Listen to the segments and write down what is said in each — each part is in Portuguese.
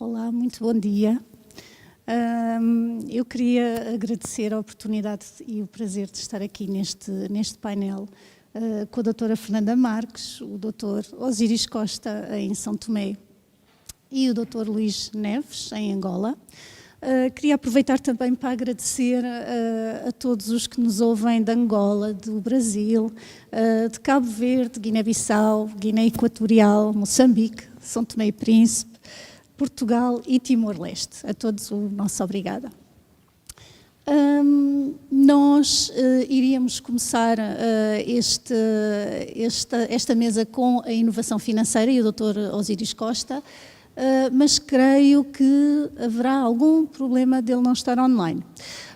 Olá, muito bom dia. Eu queria agradecer a oportunidade e o prazer de estar aqui neste painel com a doutora Fernanda Marques, o doutor Osíris Costa, em São Tomé, e o doutor Luís Neves, em Angola. Queria aproveitar também para agradecer a todos os que nos ouvem de Angola, do Brasil, de Cabo Verde, Guiné-Bissau, Guiné Equatorial, Moçambique, São Tomé e Príncipe, Portugal e Timor-Leste. A todos o nosso obrigada. Nós iríamos começar esta mesa com a inovação financeira e o Dr. Osíris Costa, mas creio que haverá algum problema dele não estar online.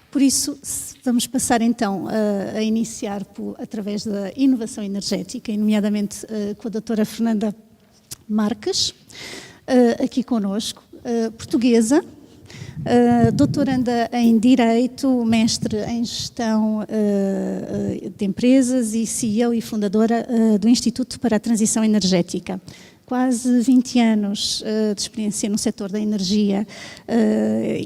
Por isso, vamos passar então a iniciar através da inovação energética, nomeadamente com a doutora Fernanda Marques, aqui connosco, portuguesa, doutoranda em Direito, mestre em Gestão de Empresas e CEO e fundadora do Instituto para a Transição Energética. Quase 20 anos de experiência no setor da energia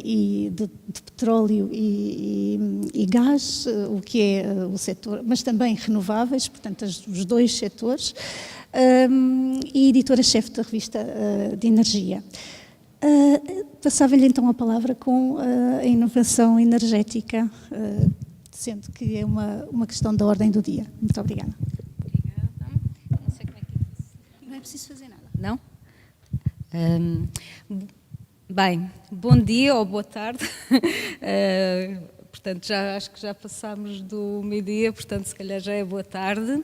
e de petróleo e gás, o que é o setor, mas também renováveis, portanto os dois setores, e editora-chefe da revista de Energia. Passava-lhe então a palavra com a inovação energética, sendo que é uma questão da ordem do dia. Muito obrigada. Não sei como é que Não é preciso fazer nada. Não? Bem, bom dia ou boa tarde. Portanto, acho que já passámos do meio-dia, portanto, se calhar já é boa tarde.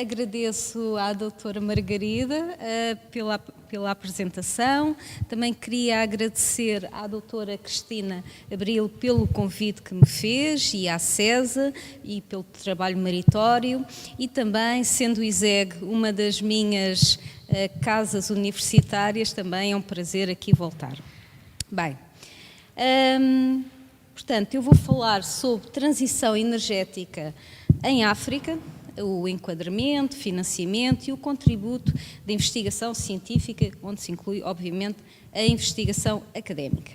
Agradeço à doutora Margarida pela apresentação. Também queria agradecer à doutora Cristina Abril pelo convite que me fez e à CESA e pelo trabalho meritório. E também, sendo o ISEG uma das minhas casas universitárias, também é um prazer aqui voltar. Bem, portanto, eu vou falar sobre transição energética em África, o enquadramento, financiamento e o contributo da investigação científica, onde se inclui, obviamente, a investigação académica.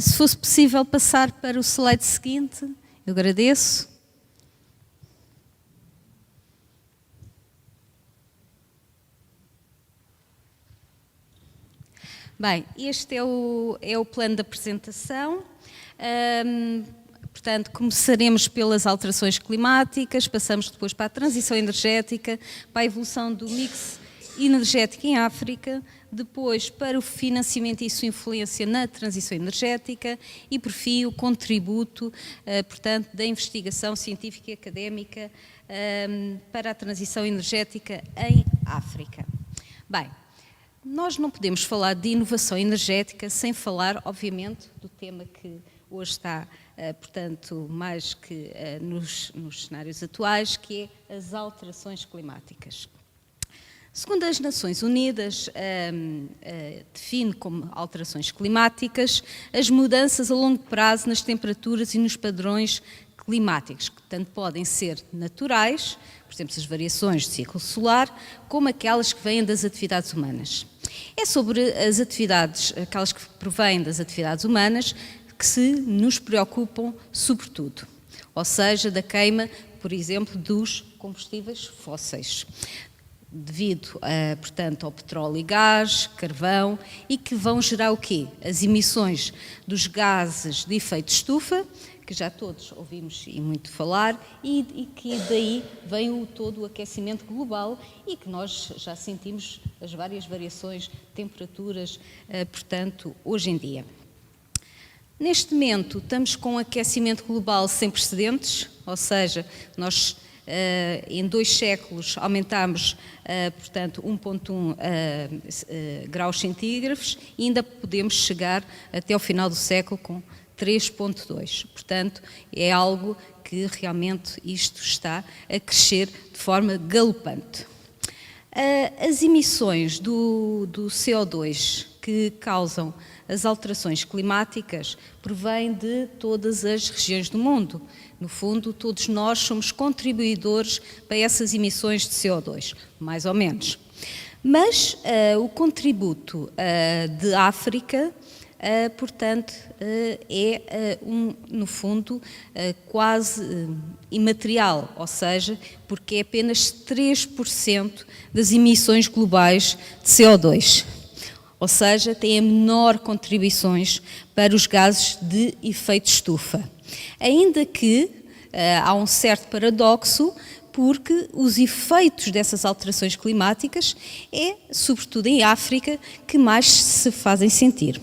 Se fosse possível passar para o slide seguinte, eu agradeço. Bem, este é o plano de apresentação. Portanto, começaremos pelas alterações climáticas, passamos depois para a transição energética, para a evolução do mix energético em África, depois para o financiamento e sua influência na transição energética e, por fim, o contributo, portanto, da investigação científica e académica para a transição energética em África. Bem, nós não podemos falar de inovação energética sem falar, obviamente, do tema que hoje está, portanto, mais que nos cenários atuais, que é as alterações climáticas. Segundo as Nações Unidas, define como alterações climáticas as mudanças a longo prazo nas temperaturas e nos padrões climáticos, que tanto podem ser naturais, por exemplo, as variações do ciclo solar, como aquelas que vêm das atividades humanas. É sobre as atividades, aquelas que provêm das atividades humanas, que se nos preocupam sobretudo, ou seja, da queima, por exemplo, dos combustíveis fósseis, devido, portanto, ao petróleo e gás, carvão, e que vão gerar o quê? As emissões dos gases de efeito estufa, que já todos ouvimos e muito falar, e que daí vem todo o aquecimento global e que nós já sentimos as várias variações de temperaturas, portanto, hoje em dia. Neste momento estamos com um aquecimento global sem precedentes, ou seja, nós em 2 séculos aumentámos, portanto, 1,1 graus centígrados e ainda podemos chegar até ao final do século com 3,2. Portanto, é algo que realmente isto está a crescer de forma galopante. As emissões do CO2 que causam as alterações climáticas provêm de todas as regiões do mundo. No fundo, todos nós somos contribuidores para essas emissões de CO2, mais ou menos. Mas o contributo de África, portanto, é, no fundo, quase imaterial, ou seja, porque é apenas 3% das emissões globais de CO2. Ou seja, tem a menor contribuições para os gases de efeito estufa. Ainda que há um certo paradoxo, porque os efeitos dessas alterações climáticas é, sobretudo em África, que mais se fazem sentir.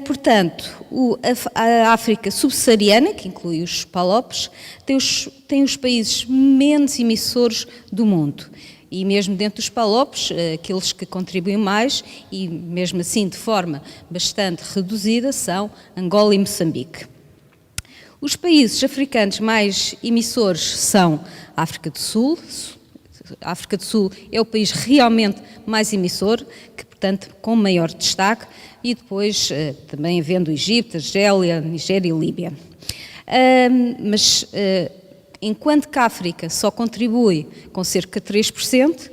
Portanto, a África subsaariana, que inclui os PALOPs, tem os países menos emissores do mundo. E mesmo dentro dos PALOPs, aqueles que contribuem mais, e mesmo assim de forma bastante reduzida, são Angola e Moçambique. Os países africanos mais emissores são a África do Sul. A África do Sul é o país realmente mais emissor, que, portanto, com maior destaque, e depois também havendo o Egito, Argélia, Nigéria e Líbia. Enquanto que a África só contribui com cerca de 3%,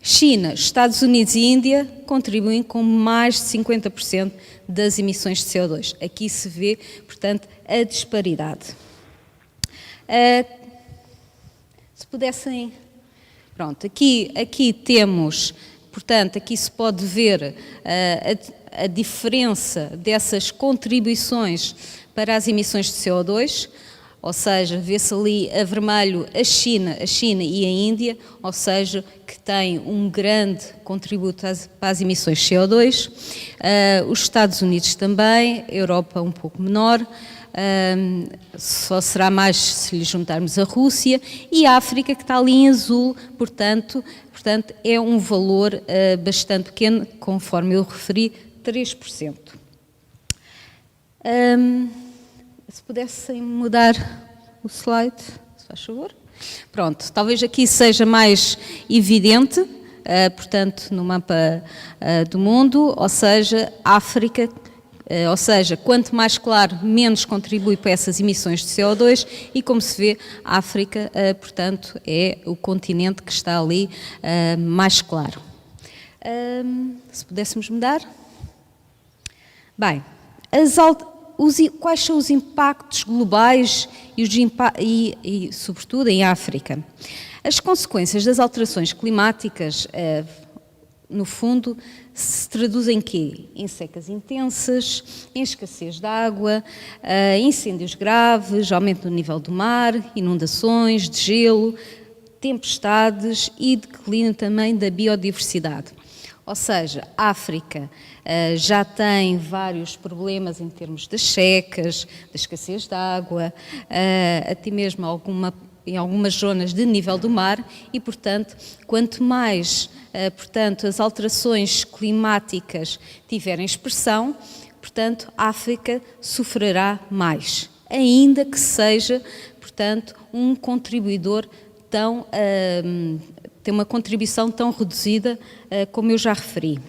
China, Estados Unidos e Índia contribuem com mais de 50% das emissões de CO2. Aqui se vê, portanto, a disparidade. Se pudessem... Pronto, aqui temos, portanto, aqui se pode ver a diferença dessas contribuições para as emissões de CO2, ou seja, vê-se ali a vermelho a China e a Índia, ou seja, que têm um grande contributo para as emissões de CO2, os Estados Unidos também, a Europa um pouco menor, só será mais se lhe juntarmos a Rússia, e a África, que está ali em azul, portanto é um valor bastante pequeno, conforme eu referi, 3%. Se pudessem mudar o slide, se faz favor. Pronto, talvez aqui seja mais evidente, portanto, no mapa do mundo, ou seja, África, ou seja, quanto mais claro, menos contribui para essas emissões de CO2 e, como se vê, a África, portanto, é o continente que está ali mais claro. Se pudéssemos mudar. Bem, quais são os impactos globais e, sobretudo, em África? As consequências das alterações climáticas, no fundo, se traduzem em quê? Em secas intensas, em escassez de água, incêndios graves, aumento do nível do mar, inundações, de gelo, tempestades e declínio também da biodiversidade. Ou seja, a África já tem vários problemas em termos das secas, da escassez de água, até mesmo em algumas zonas de nível do mar e, portanto, quanto mais as alterações climáticas tiverem expressão, portanto, a África sofrerá mais, ainda que seja, portanto, um contribuidor tem uma contribuição tão reduzida como eu já referi.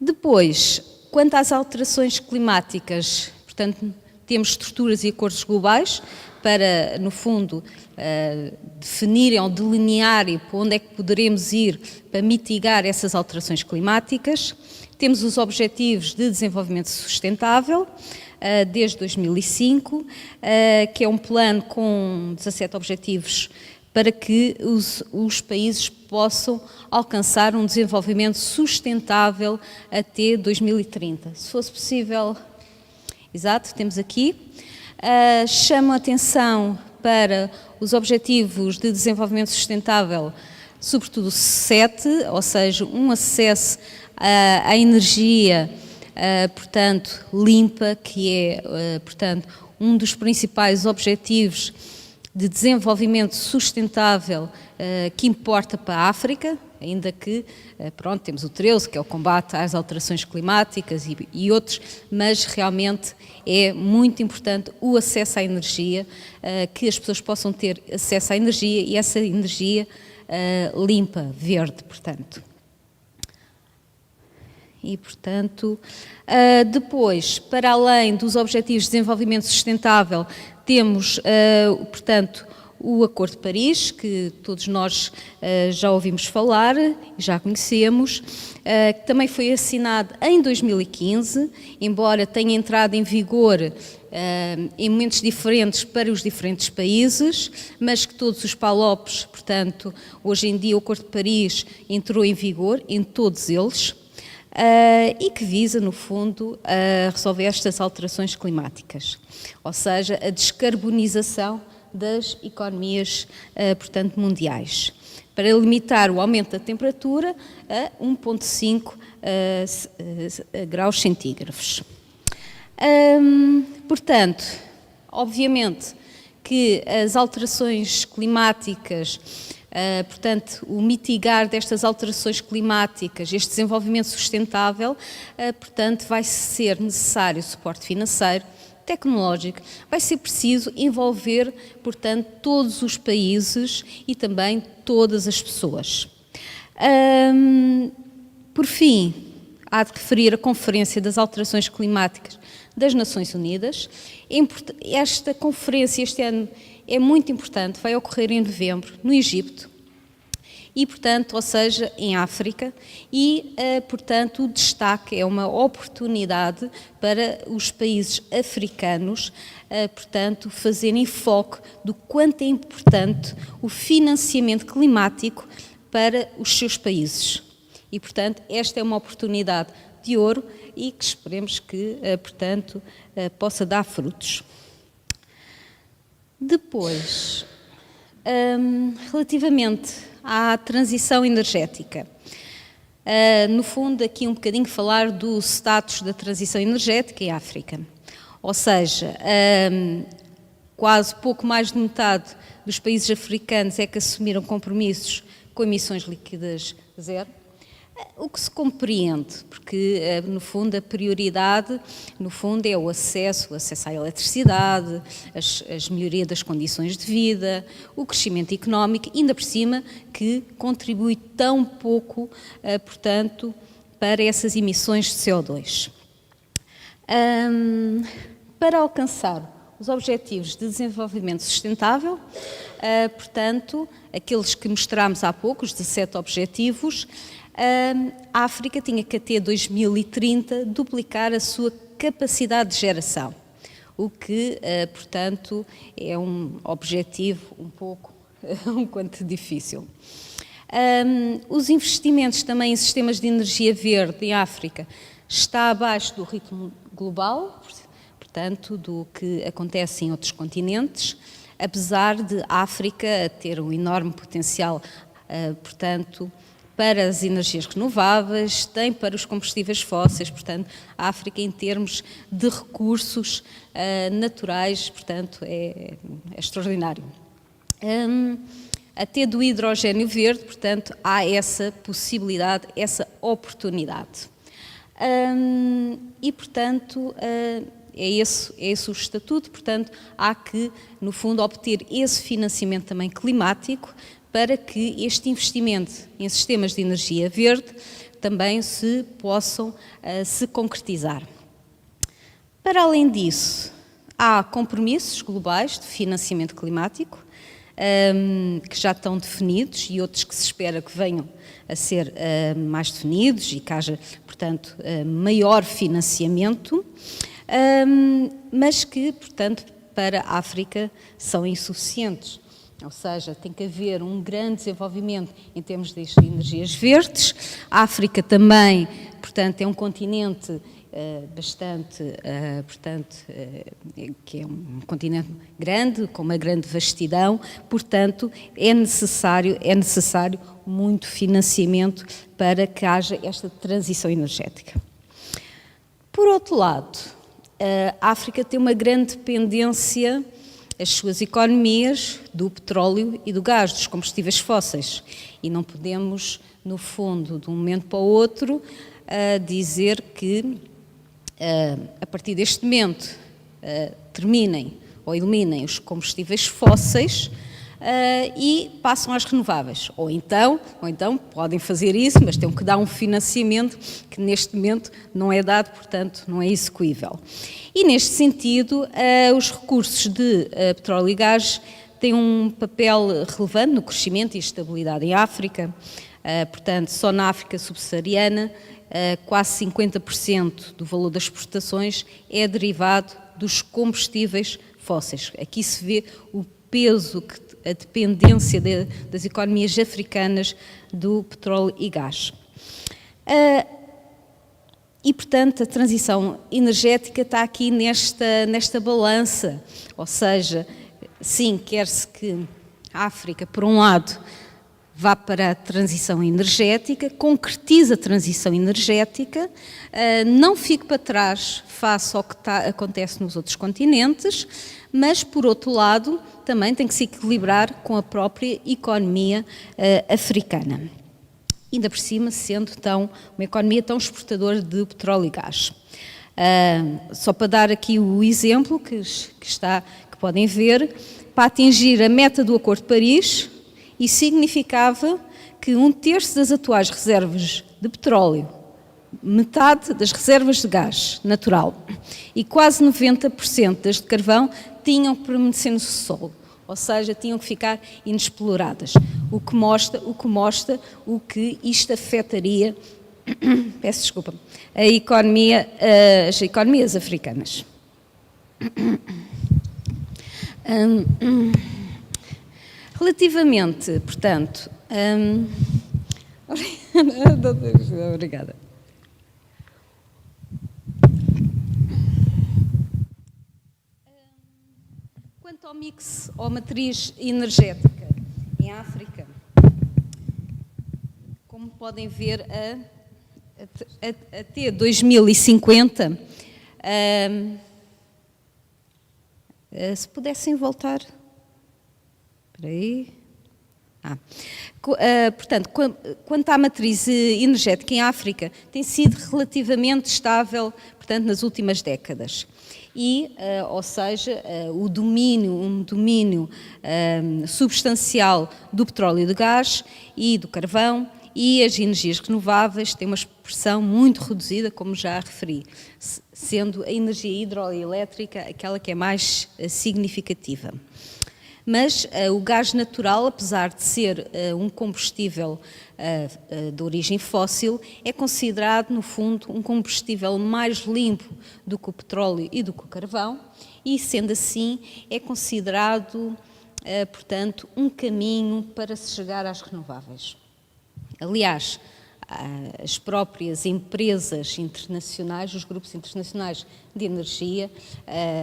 Depois, quanto às alterações climáticas, portanto, temos estruturas e acordos globais para, no fundo, definirem ou delinearem para onde é que poderemos ir para mitigar essas alterações climáticas. Temos os Objetivos de Desenvolvimento Sustentável, desde 2005, que é um plano com 17 objetivos para que os países possam alcançar um desenvolvimento sustentável até 2030. Se fosse possível, exato, temos aqui. Chamo a atenção para os Objetivos de Desenvolvimento Sustentável, sobretudo 7, ou seja, um acesso à energia portanto, limpa, que é, portanto, um dos principais objetivos de desenvolvimento sustentável que importa para a África, ainda que, pronto, temos o 13, que é o combate às alterações climáticas e outros, mas realmente é muito importante o acesso à energia, que as pessoas possam ter acesso à energia e essa energia limpa, verde, portanto. E, portanto, depois, para além dos Objetivos de Desenvolvimento Sustentável, temos, portanto, o Acordo de Paris, que todos nós já ouvimos falar e já conhecemos, que também foi assinado em 2015, embora tenha entrado em vigor em momentos diferentes para os diferentes países, mas que todos os PALOPs, portanto, hoje em dia o Acordo de Paris entrou em vigor em todos eles, e que visa, no fundo, resolver estas alterações climáticas, ou seja, a descarbonização das economias, portanto, mundiais, para limitar o aumento da temperatura a 1,5 graus centígrados. Portanto, obviamente que as alterações climáticas, portanto, o mitigar destas alterações climáticas, este desenvolvimento sustentável, portanto, vai ser necessário suporte financeiro, tecnológico, vai ser preciso envolver, portanto, todos os países e também todas as pessoas. Por fim, há de referir a Conferência das Alterações Climáticas das Nações Unidas. Esta conferência este ano é muito importante, vai ocorrer em novembro, no Egito, e, portanto, ou seja, em África, e, portanto, o destaque é uma oportunidade para os países africanos, portanto, fazerem foco do quanto é importante o financiamento climático para os seus países. E, portanto, esta é uma oportunidade de ouro e que esperemos que, portanto, possa dar frutos. Depois, relativamente à transição energética. No fundo, aqui um bocadinho falar do status da transição energética em África. Ou seja, quase pouco mais de metade dos países africanos é que assumiram compromissos com emissões líquidas zero, o que se compreende, porque, no fundo, a prioridade, no fundo, é o acesso à eletricidade, as melhoria das condições de vida, o crescimento económico, ainda por cima, que contribui tão pouco, portanto, para essas emissões de CO2. Para alcançar os Objetivos de Desenvolvimento Sustentável, portanto, aqueles que mostramos há pouco, os 17 objetivos, a África tinha que até 2030 duplicar a sua capacidade de geração, o que, portanto, é um objetivo um quanto difícil. Os investimentos também em sistemas de energia verde em África está abaixo do ritmo global, portanto, do que acontece em outros continentes, apesar de a África ter um enorme potencial, portanto, para as energias renováveis, tem para os combustíveis fósseis, portanto, a África em termos de recursos naturais, portanto, é extraordinário. Até do hidrogênio verde, portanto, há essa possibilidade, essa oportunidade. E, portanto, é esse o estatuto, portanto, há que, no fundo, obter esse financiamento também climático, para que este investimento em sistemas de energia verde também se possam se concretizar. Para além disso, há compromissos globais de financiamento climático, que já estão definidos e outros que se espera que venham a ser mais definidos e que haja, portanto, maior financiamento, mas que, portanto, para a África são insuficientes. Ou seja, tem que haver um grande desenvolvimento em termos de energias verdes. A África também, portanto, é um continente que é um continente grande, com uma grande vastidão, portanto, é necessário muito financiamento para que haja esta transição energética. Por outro lado, a África tem uma grande dependência, as suas economias, do petróleo e do gás, dos combustíveis fósseis. E não podemos, no fundo, de um momento para o outro, dizer que, a partir deste momento, terminem ou eliminem os combustíveis fósseis e passam às renováveis. Ou então podem fazer isso, mas têm que dar um financiamento que neste momento não é dado, portanto não é execuível. E neste sentido, os recursos de petróleo e gás têm um papel relevante no crescimento e estabilidade em África. Portanto, só na África subsaariana, quase 50% do valor das exportações é derivado dos combustíveis fósseis. Aqui se vê o peso, a dependência das economias africanas do petróleo e gás. E, portanto, a transição energética está aqui nesta balança, ou seja, sim, quer-se que a África, por um lado, vá para a transição energética, concretize a transição energética, não fique para trás face ao que acontece nos outros continentes, mas, por outro lado, também tem que se equilibrar com a própria economia africana. Ainda por cima, sendo uma economia tão exportadora de petróleo e gás. Só para dar aqui o exemplo que podem ver, para atingir a meta do Acordo de Paris, isso significava que 1/3 das atuais reservas de petróleo, metade das reservas de gás natural e quase 90% das de carvão tinham que permanecer no solo, ou seja, tinham que ficar inexploradas, o que mostra o que isto afetaria, peço desculpa, as economias africanas. Relativamente, portanto, obrigada. Quanto ao mix ou matriz energética em África, como podem ver, até 2050, se pudessem voltar. Espera aí. Portanto, quanto à matriz energética em África, tem sido relativamente estável, portanto, nas últimas décadas. E, ou seja, um domínio substancial do petróleo e do gás e do carvão e as energias renováveis têm uma expressão muito reduzida, como já referi, sendo a energia hidroelétrica aquela que é mais significativa. Mas o gás natural, apesar de ser um combustível de origem fóssil, é considerado, no fundo, um combustível mais limpo do que o petróleo e do que o carvão, e, sendo assim, é considerado, portanto, um caminho para se chegar às renováveis. Aliás, as próprias empresas internacionais, os grupos internacionais de energia,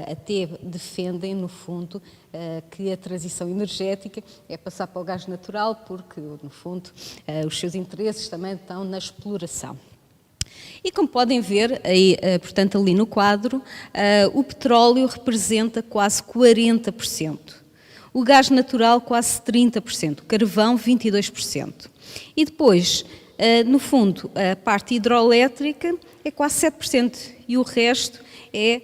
até defendem, no fundo, que a transição energética é passar para o gás natural, porque, no fundo, os seus interesses também estão na exploração. E como podem ver, aí, portanto, ali no quadro, o petróleo representa quase 40%, o gás natural quase 30%, o carvão 22%. E depois, no fundo, a parte hidroelétrica é quase 7% e o resto é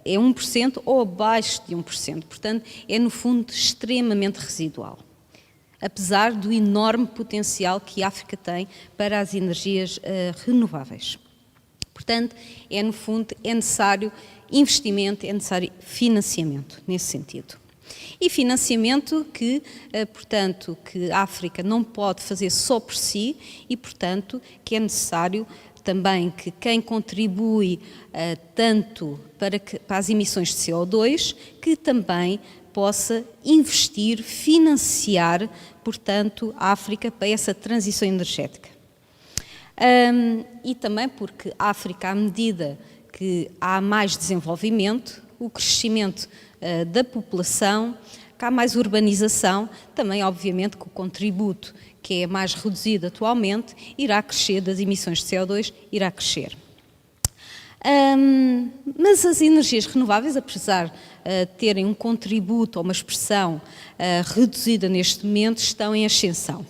1% ou abaixo de 1%. Portanto, é, no fundo, extremamente residual, apesar do enorme potencial que a África tem para as energias renováveis. Portanto, no fundo, é necessário investimento, é necessário financiamento nesse sentido. E financiamento que, portanto, que a África não pode fazer só por si e, portanto, que é necessário também que quem contribui tanto para as emissões de CO2, que também possa investir, financiar, portanto, a África para essa transição energética. E também porque a África, à medida que há mais desenvolvimento, o crescimento da população, que há mais urbanização, também obviamente que o contributo, que é mais reduzido atualmente, irá crescer, das emissões de CO2, irá crescer. Mas as energias renováveis, apesar de terem um contributo ou uma expressão reduzida neste momento, estão em ascensão.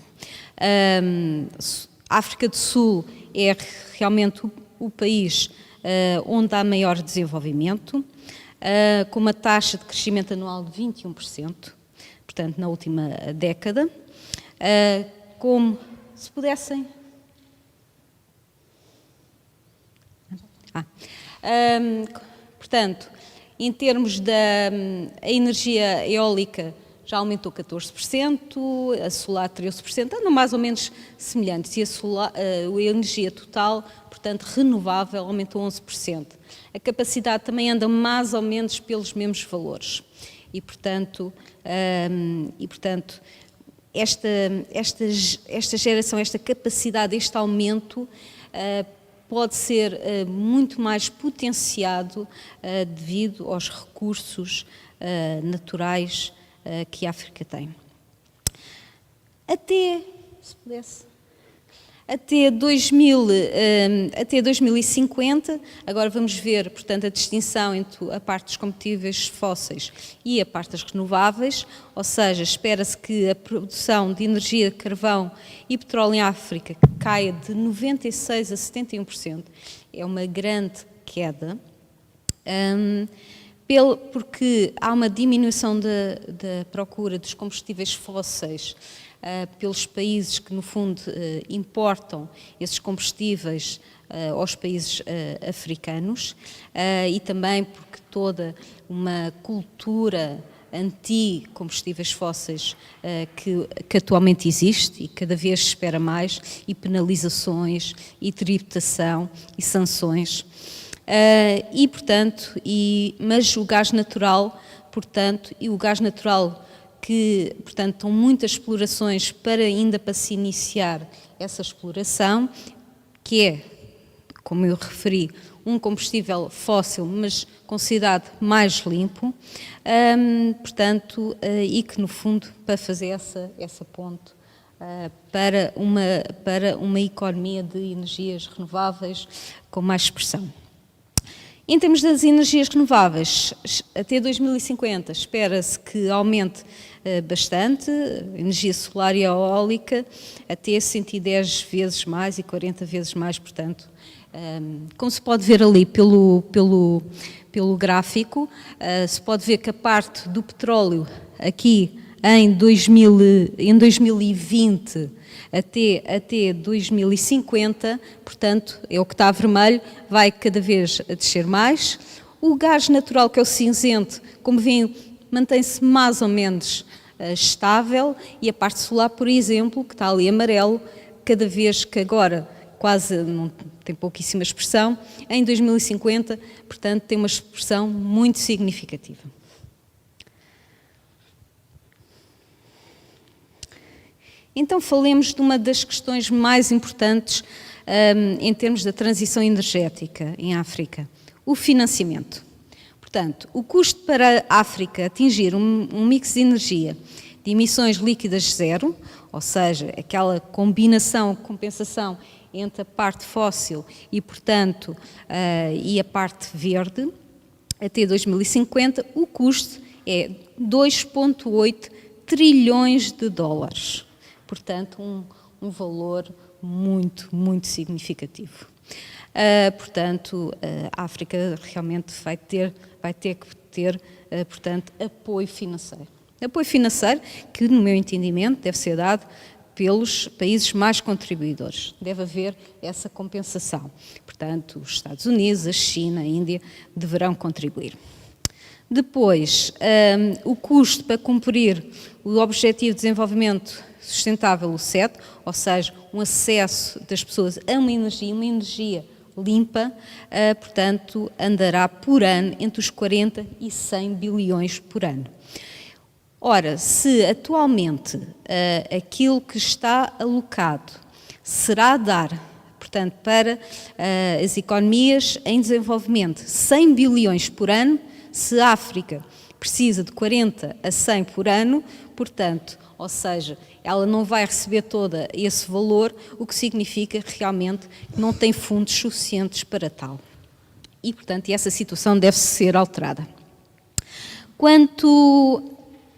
A África do Sul é realmente o país onde há maior desenvolvimento, com uma taxa de crescimento anual de 21%, portanto, na última década. Como, se pudessem... portanto, em termos da energia eólica, já aumentou 14%, a solar 13%, andam mais ou menos semelhantes, e a energia total, portanto, renovável, aumentou 11%. A capacidade também anda mais ou menos pelos mesmos valores. E, portanto, esta geração, esta capacidade, este aumento pode ser muito mais potenciado devido aos recursos naturais que a África tem. Até 2050, agora vamos ver, portanto, a distinção entre a parte dos combustíveis fósseis e a parte das renováveis, ou seja, espera-se que a produção de energia de carvão e petróleo em África caia de 96% a 71%, é uma grande queda, porque há uma diminuição da procura dos combustíveis fósseis pelos países que, no fundo, importam esses combustíveis aos países africanos, e também porque toda uma cultura anti-combustíveis fósseis que atualmente existe e cada vez se espera mais, e penalizações, e tributação, e sanções. Mas o gás natural, portanto, que, portanto, estão muitas explorações para se iniciar essa exploração, que é, como eu referi, um combustível fóssil, mas considerado mais limpo, e que, no fundo, para fazer essa ponte para uma economia de energias renováveis com mais expressão. Em termos das energias renováveis, até 2050 espera-se que aumente bastante, a energia solar e eólica até 110 vezes mais e 40 vezes mais, portanto, como se pode ver ali pelo gráfico, se pode ver que a parte do petróleo aqui em 2020 até 2050, portanto, é o que está a vermelho, vai cada vez a descer mais. O gás natural, que é o cinzento, como veem, mantém-se mais ou menos estável, e a parte solar, por exemplo, que está ali amarelo, cada vez que agora quase não tem pouquíssima expressão, em 2050, portanto, tem uma expressão muito significativa. Então, falemos de uma das questões mais importantes em termos da transição energética em África, o financiamento. Portanto, o custo para a África atingir um mix de energia de emissões líquidas zero, ou seja, aquela compensação entre a parte fóssil e, portanto, e a parte verde, até 2050, o custo é 2,8 trilhões de dólares. Portanto, um valor muito, muito significativo. Portanto, a África realmente vai ter que ter, portanto, apoio financeiro. Apoio financeiro que, no meu entendimento, deve ser dado pelos países mais contribuidores. Deve haver essa compensação. Portanto, os Estados Unidos, a China, a Índia deverão contribuir. Depois, o custo para cumprir o Objetivo de Desenvolvimento Sustentável, o 7, ou seja, um acesso das pessoas a uma energia limpa, portanto, andará por ano entre os 40 e 100 bilhões por ano. Ora, se atualmente aquilo que está alocado será dar, portanto, para as economias em desenvolvimento 100 bilhões por ano, se a África precisa de 40 a 100 por ano, portanto, ou seja, ela não vai receber todo esse valor, o que significa realmente que não tem fundos suficientes para tal. E, portanto, essa situação deve ser alterada.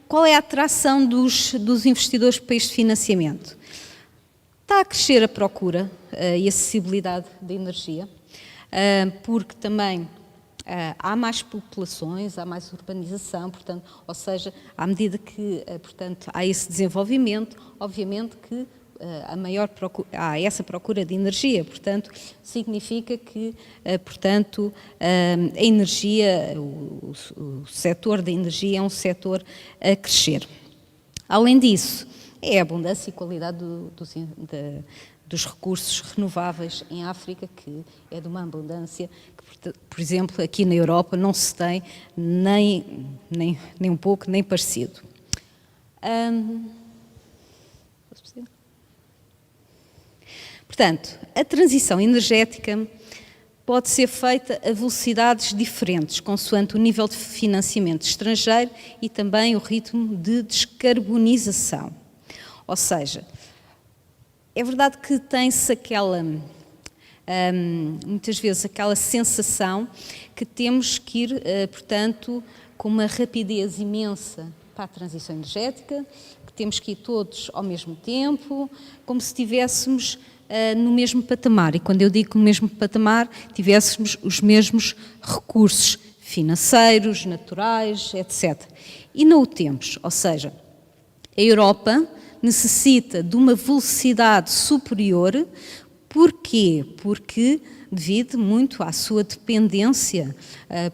Qual é a atração dos investidores para este financiamento? Está a crescer a procura e a acessibilidade da energia, porque também há mais populações, há mais urbanização, portanto, ou seja, à medida que portanto, há esse desenvolvimento, obviamente que há essa procura de energia, portanto, significa que, portanto, a energia, o setor da energia é um setor a crescer. Além disso, é a abundância e qualidade dos recursos renováveis em África, que é de uma abundância que, por exemplo, aqui na Europa não se tem nem um pouco, nem parecido. Portanto, a transição energética pode ser feita a velocidades diferentes, consoante o nível de financiamento estrangeiro e também o ritmo de descarbonização. Ou seja, é verdade que tem-se muitas vezes aquela sensação que temos que ir, portanto, com uma rapidez imensa para a transição energética, que temos que ir todos ao mesmo tempo, como se estivéssemos no mesmo patamar. E quando eu digo no mesmo patamar, tivéssemos os mesmos recursos financeiros, naturais, etc. E não o temos, ou seja, a Europa necessita de uma velocidade superior. Porquê? Porque devido muito à sua dependência,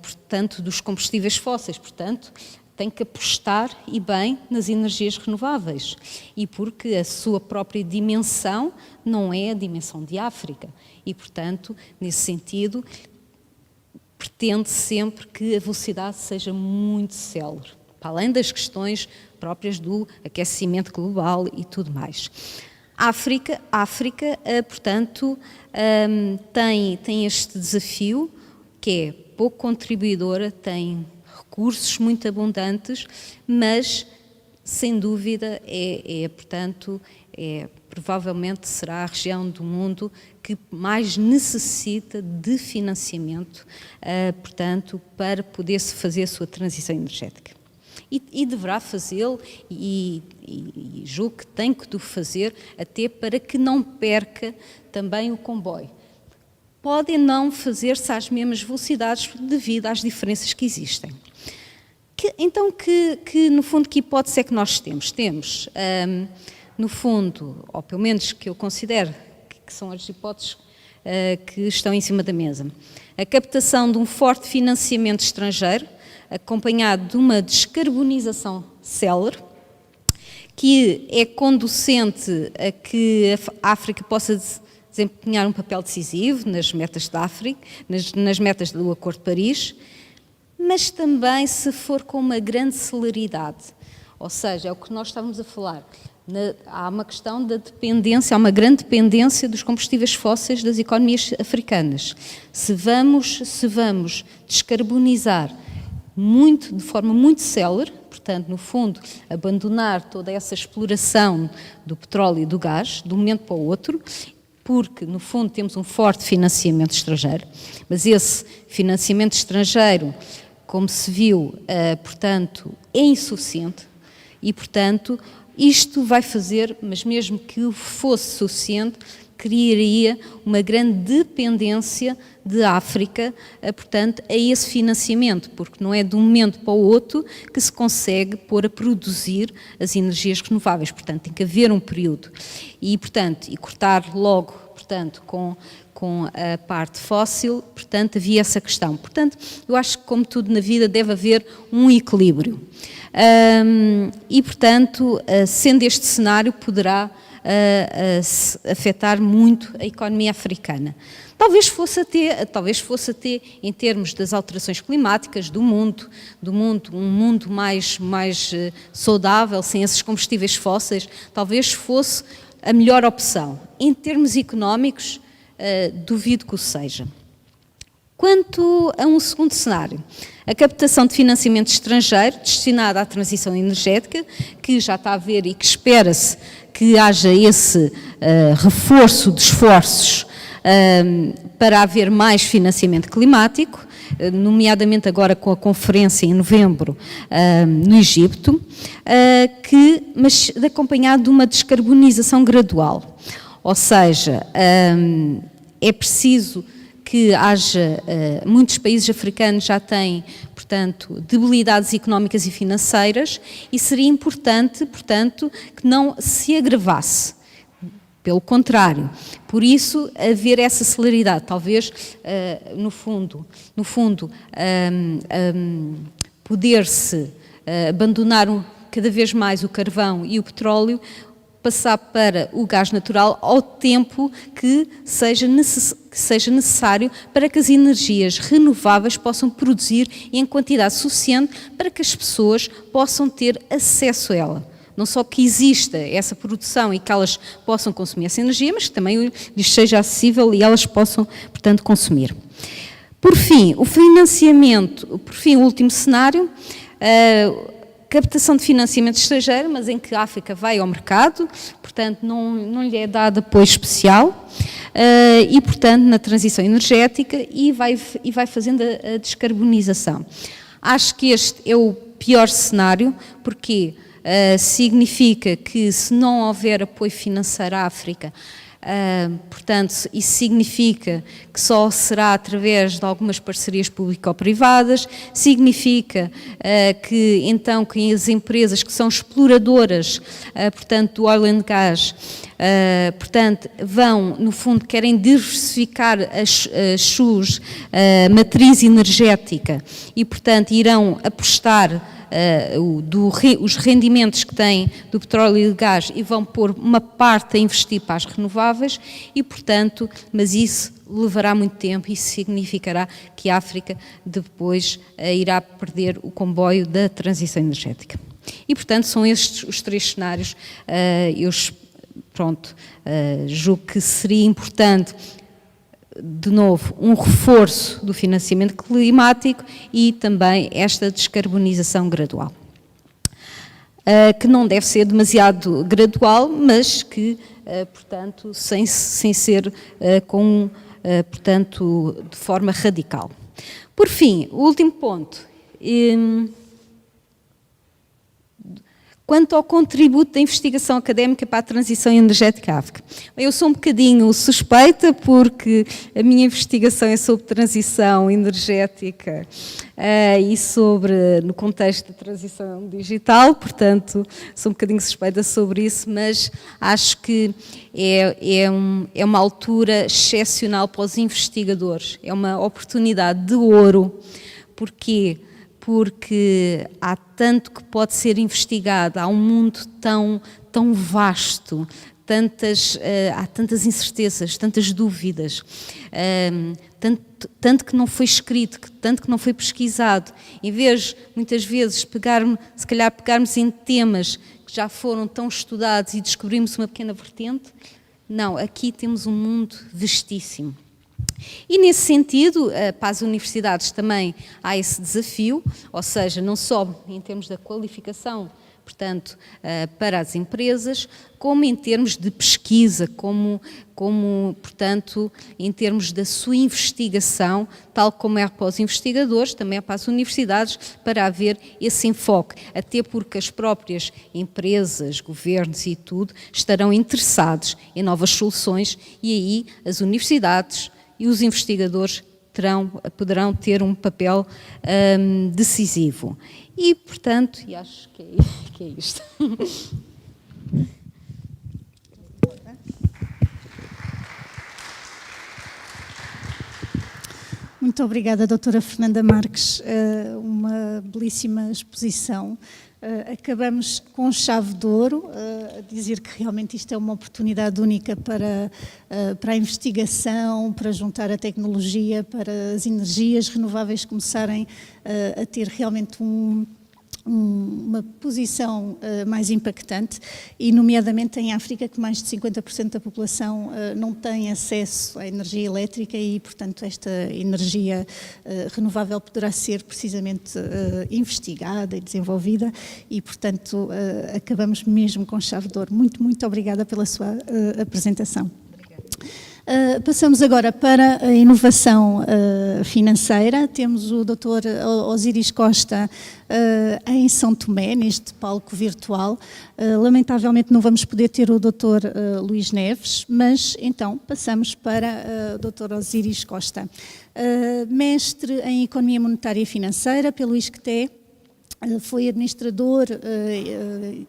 portanto, dos combustíveis fósseis, portanto, tem que apostar e bem nas energias renováveis e porque a sua própria dimensão não é a dimensão de África e, portanto, nesse sentido, pretende sempre que a velocidade seja muito célere, para além das questões próprias do aquecimento global e tudo mais. A África, portanto, tem este desafio que é pouco contribuidora, tem recursos muito abundantes, mas, sem dúvida, portanto, provavelmente será a região do mundo que mais necessita de financiamento, portanto, para poder-se fazer a sua transição energética. E deverá fazê-lo, e julgo que tem que o fazer, até para que não perca também o comboio. Podem não fazer-se às mesmas velocidades devido às diferenças que existem. Então, no fundo, que hipótese é que nós temos? Temos, no fundo, ou pelo menos que eu considero que são as hipóteses que estão em cima da mesa, a captação de um forte financiamento estrangeiro, acompanhado de uma descarbonização célere, que é conducente a que a África possa desempenhar um papel decisivo nas metas da África, nas metas do Acordo de Paris, mas também se for com uma grande celeridade. Ou seja, é o que nós estávamos a falar. Há uma questão da dependência, há uma grande dependência dos combustíveis fósseis das economias africanas. Se vamos descarbonizar de forma muito célere, portanto, no fundo, abandonar toda essa exploração do petróleo e do gás, de um momento para o outro, porque, no fundo, temos um forte financiamento estrangeiro, mas esse financiamento estrangeiro, como se viu, portanto, é insuficiente e, portanto, isto vai fazer, mas mesmo que fosse suficiente, criaria uma grande dependência de África, portanto, a esse financiamento, porque não é de um momento para o outro que se consegue pôr a produzir as energias renováveis, portanto, tem que haver um período. E, portanto, cortar logo, portanto, com a parte fóssil, portanto, havia essa questão. Portanto, eu acho que, como tudo na vida, deve haver um equilíbrio. E, portanto, sendo este cenário, poderá afetar muito a economia africana. Talvez fosse até em termos das alterações climáticas do mundo, um mundo mais saudável, sem esses combustíveis fósseis, talvez fosse a melhor opção. Em termos económicos, duvido que o seja. Quanto a um segundo cenário, a captação de financiamento estrangeiro destinado à transição energética, que já está a ver e que espera-se que haja esse reforço de esforços para haver mais financiamento climático, nomeadamente agora com a conferência em novembro no Egito, mas acompanhado de uma descarbonização gradual. Ou seja, é preciso que haja, muitos países africanos já têm, portanto, debilidades económicas e financeiras e seria importante, portanto, que não se agravasse. Pelo contrário, por isso haver essa celeridade, talvez no fundo poder-se abandonar cada vez mais o carvão e o petróleo, passar para o gás natural ao tempo que seja necessário para que as energias renováveis possam produzir em quantidade suficiente para que as pessoas possam ter acesso a ela. Não só que exista essa produção e que elas possam consumir essa energia, mas que também lhes seja acessível e elas possam, portanto, consumir. Por fim, o financiamento, o último cenário, captação de financiamento estrangeiro, mas em que a África vai ao mercado, portanto, não lhe é dado apoio especial, e, portanto, na transição energética e vai fazendo a descarbonização. Acho que este é o pior cenário, porque significa que se não houver apoio financeiro à África, portanto, isso significa que só será através de algumas parcerias público-privadas, significa que então que as empresas que são exploradoras, portanto, do oil and gas, portanto, vão, no fundo, querem diversificar a sua matriz energética e, portanto, irão apostar os rendimentos que têm do petróleo e do gás e vão pôr uma parte a investir para as renováveis e, portanto, mas isso levará muito tempo e significará que a África depois irá perder o comboio da transição energética. E, portanto, são estes os três cenários. Julgo que seria importante, de novo, um reforço do financiamento climático e também esta descarbonização gradual. Que não deve ser demasiado gradual, mas que, portanto, sem ser portanto, de forma radical. Por fim, o último ponto. Quanto ao contributo da investigação académica para a transição energética África. Eu sou um bocadinho suspeita porque a minha investigação é sobre transição energética e no contexto da transição digital, portanto, sou um bocadinho suspeita sobre isso, mas acho que é uma altura excepcional para os investigadores, é uma oportunidade de ouro. Porquê? Porque há tanto que pode ser investigado, há um mundo tão vasto, há tantas incertezas, tantas dúvidas, tanto que não foi escrito, tanto que não foi pesquisado. Em vez, muitas vezes, pegarmos em temas que já foram tão estudados e descobrimos uma pequena vertente, não, aqui temos um mundo vastíssimo. E nesse sentido, para as universidades também há esse desafio, ou seja, não só em termos da qualificação, portanto, para as empresas, como em termos de pesquisa, como portanto, em termos da sua investigação, tal como é para os investigadores, também é para as universidades, para haver esse enfoque, até porque as próprias empresas, governos e tudo, estarão interessados em novas soluções e aí as universidades e os investigadores poderão ter um papel decisivo. E, portanto, acho que é isto. Muito obrigada, doutora Fernanda Marques, uma belíssima exposição. Acabamos com chave de ouro, a dizer que realmente isto é uma oportunidade única para a investigação, para juntar a tecnologia, para as energias renováveis começarem a ter realmente uma posição mais impactante e, nomeadamente, em África, que mais de 50% da população não tem acesso à energia elétrica e, portanto, esta energia renovável poderá ser precisamente investigada e desenvolvida e, portanto, acabamos mesmo com chave de ouro. Muito, muito obrigada pela sua apresentação. Passamos agora para a inovação financeira. Temos o Dr. Osíris Costa em São Tomé, neste palco virtual. Lamentavelmente não vamos poder ter o Dr. Luís Neves, mas então passamos para o Dr. Osíris Costa. Mestre em Economia Monetária e Financeira pelo ISCTE. Foi administrador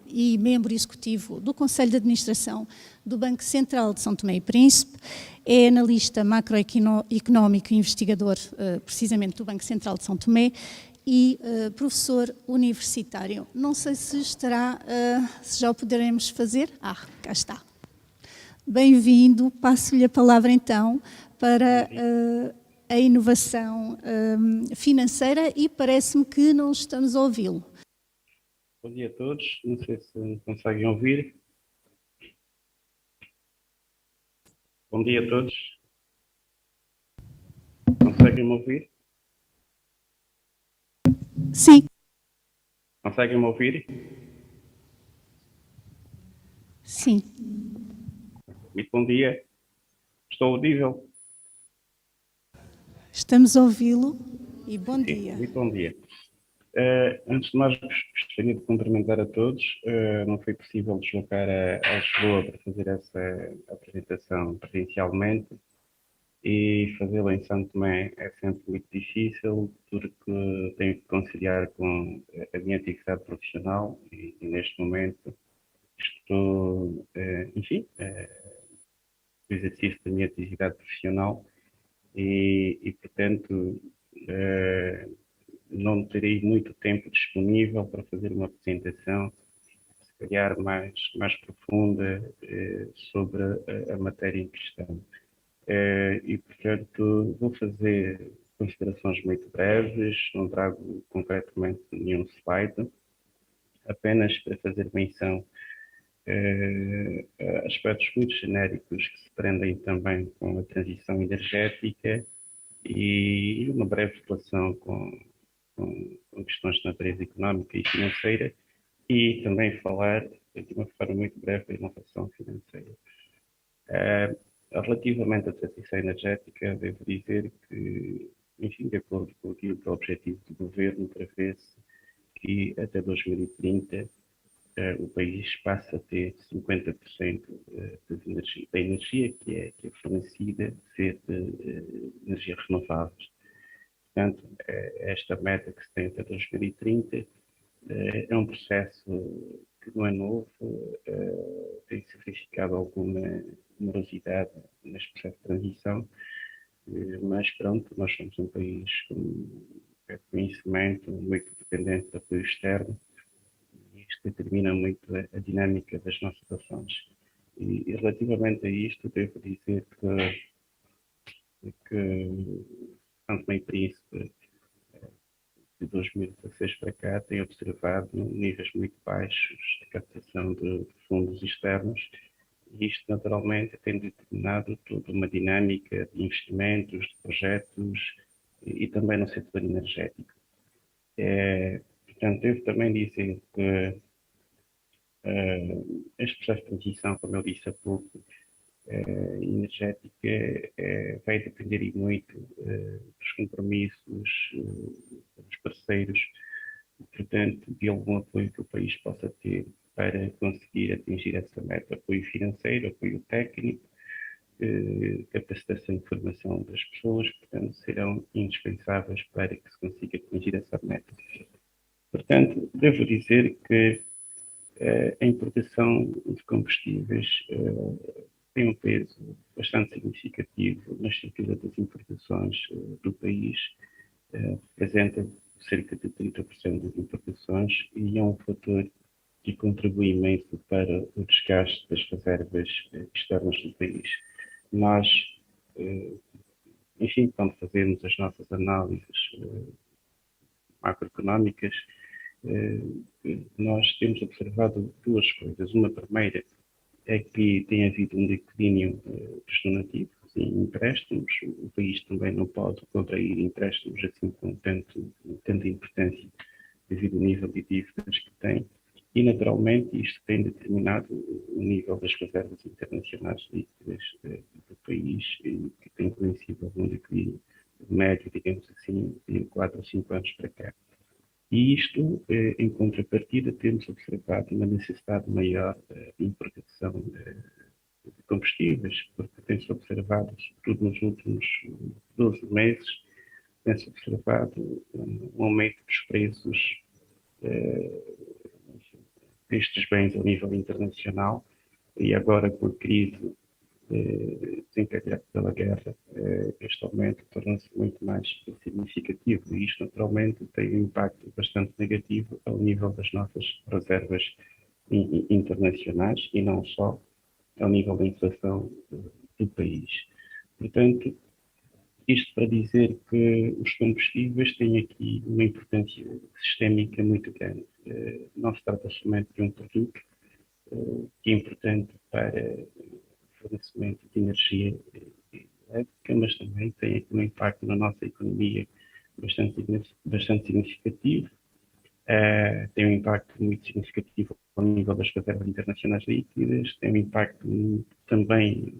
e membro executivo do Conselho de Administração do Banco Central de São Tomé e Príncipe, é analista macroeconómico e investigador precisamente do Banco Central de São Tomé e professor universitário. Não sei se estará, se já o poderemos fazer. Cá está. Bem-vindo, passo-lhe a palavra então para a inovação financeira e parece-me que não estamos a ouvi-lo. Bom dia a todos, não sei se me conseguem ouvir. Bom dia a todos. Conseguem-me ouvir? Sim. Conseguem-me ouvir? Sim. Muito bom dia. Estou audível? Estamos a ouvi-lo e bom dia. Muito bom dia. Antes de mais, gostaria de cumprimentar a todos. Não foi possível deslocar a Lisboa para fazer essa apresentação presencialmente e fazê-la em São Tomé é sempre muito difícil porque tenho que conciliar com a minha atividade profissional e neste momento estou, enfim, no exercício da minha atividade profissional e portanto, não terei muito tempo disponível para fazer uma apresentação, se calhar mais profunda sobre a matéria em questão. E, portanto, vou fazer considerações muito breves, não trago concretamente nenhum slide, apenas para fazer menção a aspectos muito genéricos que se prendem também com a transição energética e uma breve relação com questões de natureza económica e financeira e também falar de uma forma muito breve da inovação financeira. Relativamente à transição energética, devo dizer que, enfim, de acordo com aquilo que é o objetivo do governo, prevê-se que até 2030 o país passa a ter 50% da energia que é fornecida ser de energias renováveis. Portanto, esta meta que se tem até 2030 é um processo que não é novo, tem-se verificado alguma morosidade neste processo de transição, mas pronto, nós somos um país com conhecimento muito dependente de apoio externo e isto determina muito a dinâmica das nossas ações. E relativamente a isto, devo dizer que São Tomé e Príncipe, de 2016 para cá, tem observado níveis muito baixos de captação de fundos externos e isto naturalmente tem determinado toda uma dinâmica de investimentos, de projetos e também no setor energético. Portanto, devo também dizer que este processo de transição, como eu disse há pouco, energética vai depender muito dos compromissos dos parceiros, portanto, de algum apoio que o país possa ter para conseguir atingir essa meta, apoio financeiro, apoio técnico, capacitação de formação das pessoas, portanto, serão indispensáveis para que se consiga atingir essa meta. Portanto, devo dizer que a importação de combustíveis tem um peso bastante significativo na estrutura das importações do país, representa cerca de 30% das importações e é um fator que contribui imenso para o desgaste das reservas externas do país. Nós, enfim, quando fazemos as nossas análises macroeconómicas, nós temos observado duas coisas. Uma primeira é que tem havido um declínio dos donativos em empréstimos. O país também não pode contrair empréstimos assim com tanta importância devido ao nível de dívidas que tem. E, naturalmente, isto tem determinado o nível das reservas internacionais líquidas do país que tem conhecido algum declínio médio, digamos assim, de 4 ou 5 anos para cá. E isto, em contrapartida, temos observado uma necessidade maior de importação de combustíveis, porque tem-se observado, sobretudo nos últimos 12 meses, tem-se observado um aumento dos preços destes bens a nível internacional, e agora com a crise desencadeada pela guerra, este aumento torna-se muito mais significativo, e isto naturalmente tem um impacto bastante negativo ao nível das nossas reservas internacionais e não só ao nível da inflação do país. Portanto, isto para dizer que os combustíveis têm aqui uma importância sistémica muito grande. Não se trata somente de um produto que é importante para o fornecimento de energia elétrica, mas também tem aqui um impacto na nossa economia bastante significativo. Tem um impacto muito significativo ao nível das reservas internacionais líquidas, tem um impacto também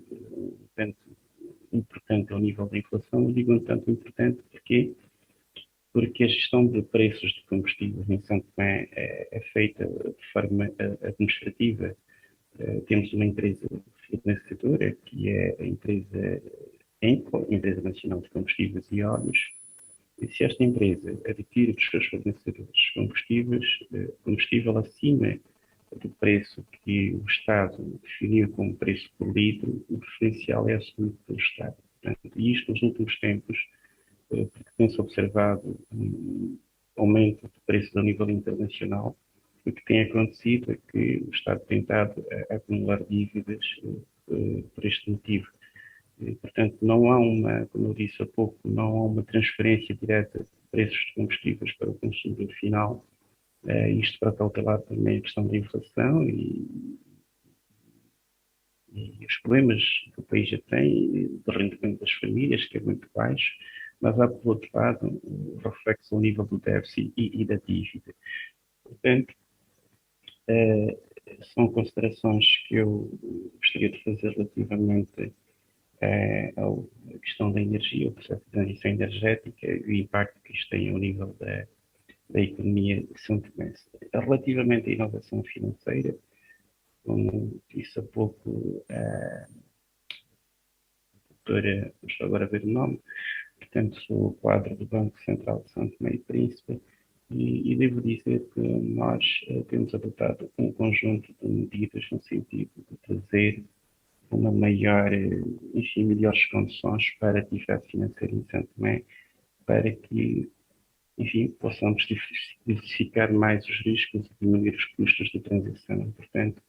tanto importante ao nível da inflação. Eu digo um tanto importante porque a gestão de preços de combustíveis em São Tomé é feita de forma administrativa. Temos uma empresa fornecedora, que é a empresa ENCO, Empresa Nacional de Combustíveis e Óleos, e se esta empresa adquire dos seus fornecedores combustível acima do preço que o Estado definiu como preço por litro, o diferencial é assumido pelo Estado. Portanto, e isto nos últimos tempos, porque tem-se observado um aumento de preços a nível internacional, o que tem acontecido é que o Estado tem estado a acumular dívidas por este motivo. Portanto, não há como eu disse há pouco, não há uma transferência direta de preços de combustíveis para o consumidor final. Isto para cautelar também a questão da inflação e os problemas que o país já tem de rendimento das famílias, que é muito baixo, mas há, por outro lado, um reflexo ao nível do déficit e da dívida. Portanto, são considerações que eu gostaria de fazer relativamente à questão da energia, o processo de transição energética e o impacto que isto tem ao nível da economia de São Tomé. Relativamente à inovação financeira, como disse há pouco a doutora, não estou agora a ver o nome, portanto sou o quadro do Banco Central de São Tomé e Príncipe, e devo dizer que nós temos adotado um conjunto de medidas no sentido de trazer uma melhores condições para a atividade financeira em São Tomé, para que, enfim, possamos diversificar mais os riscos e diminuir os custos de transição. Portanto,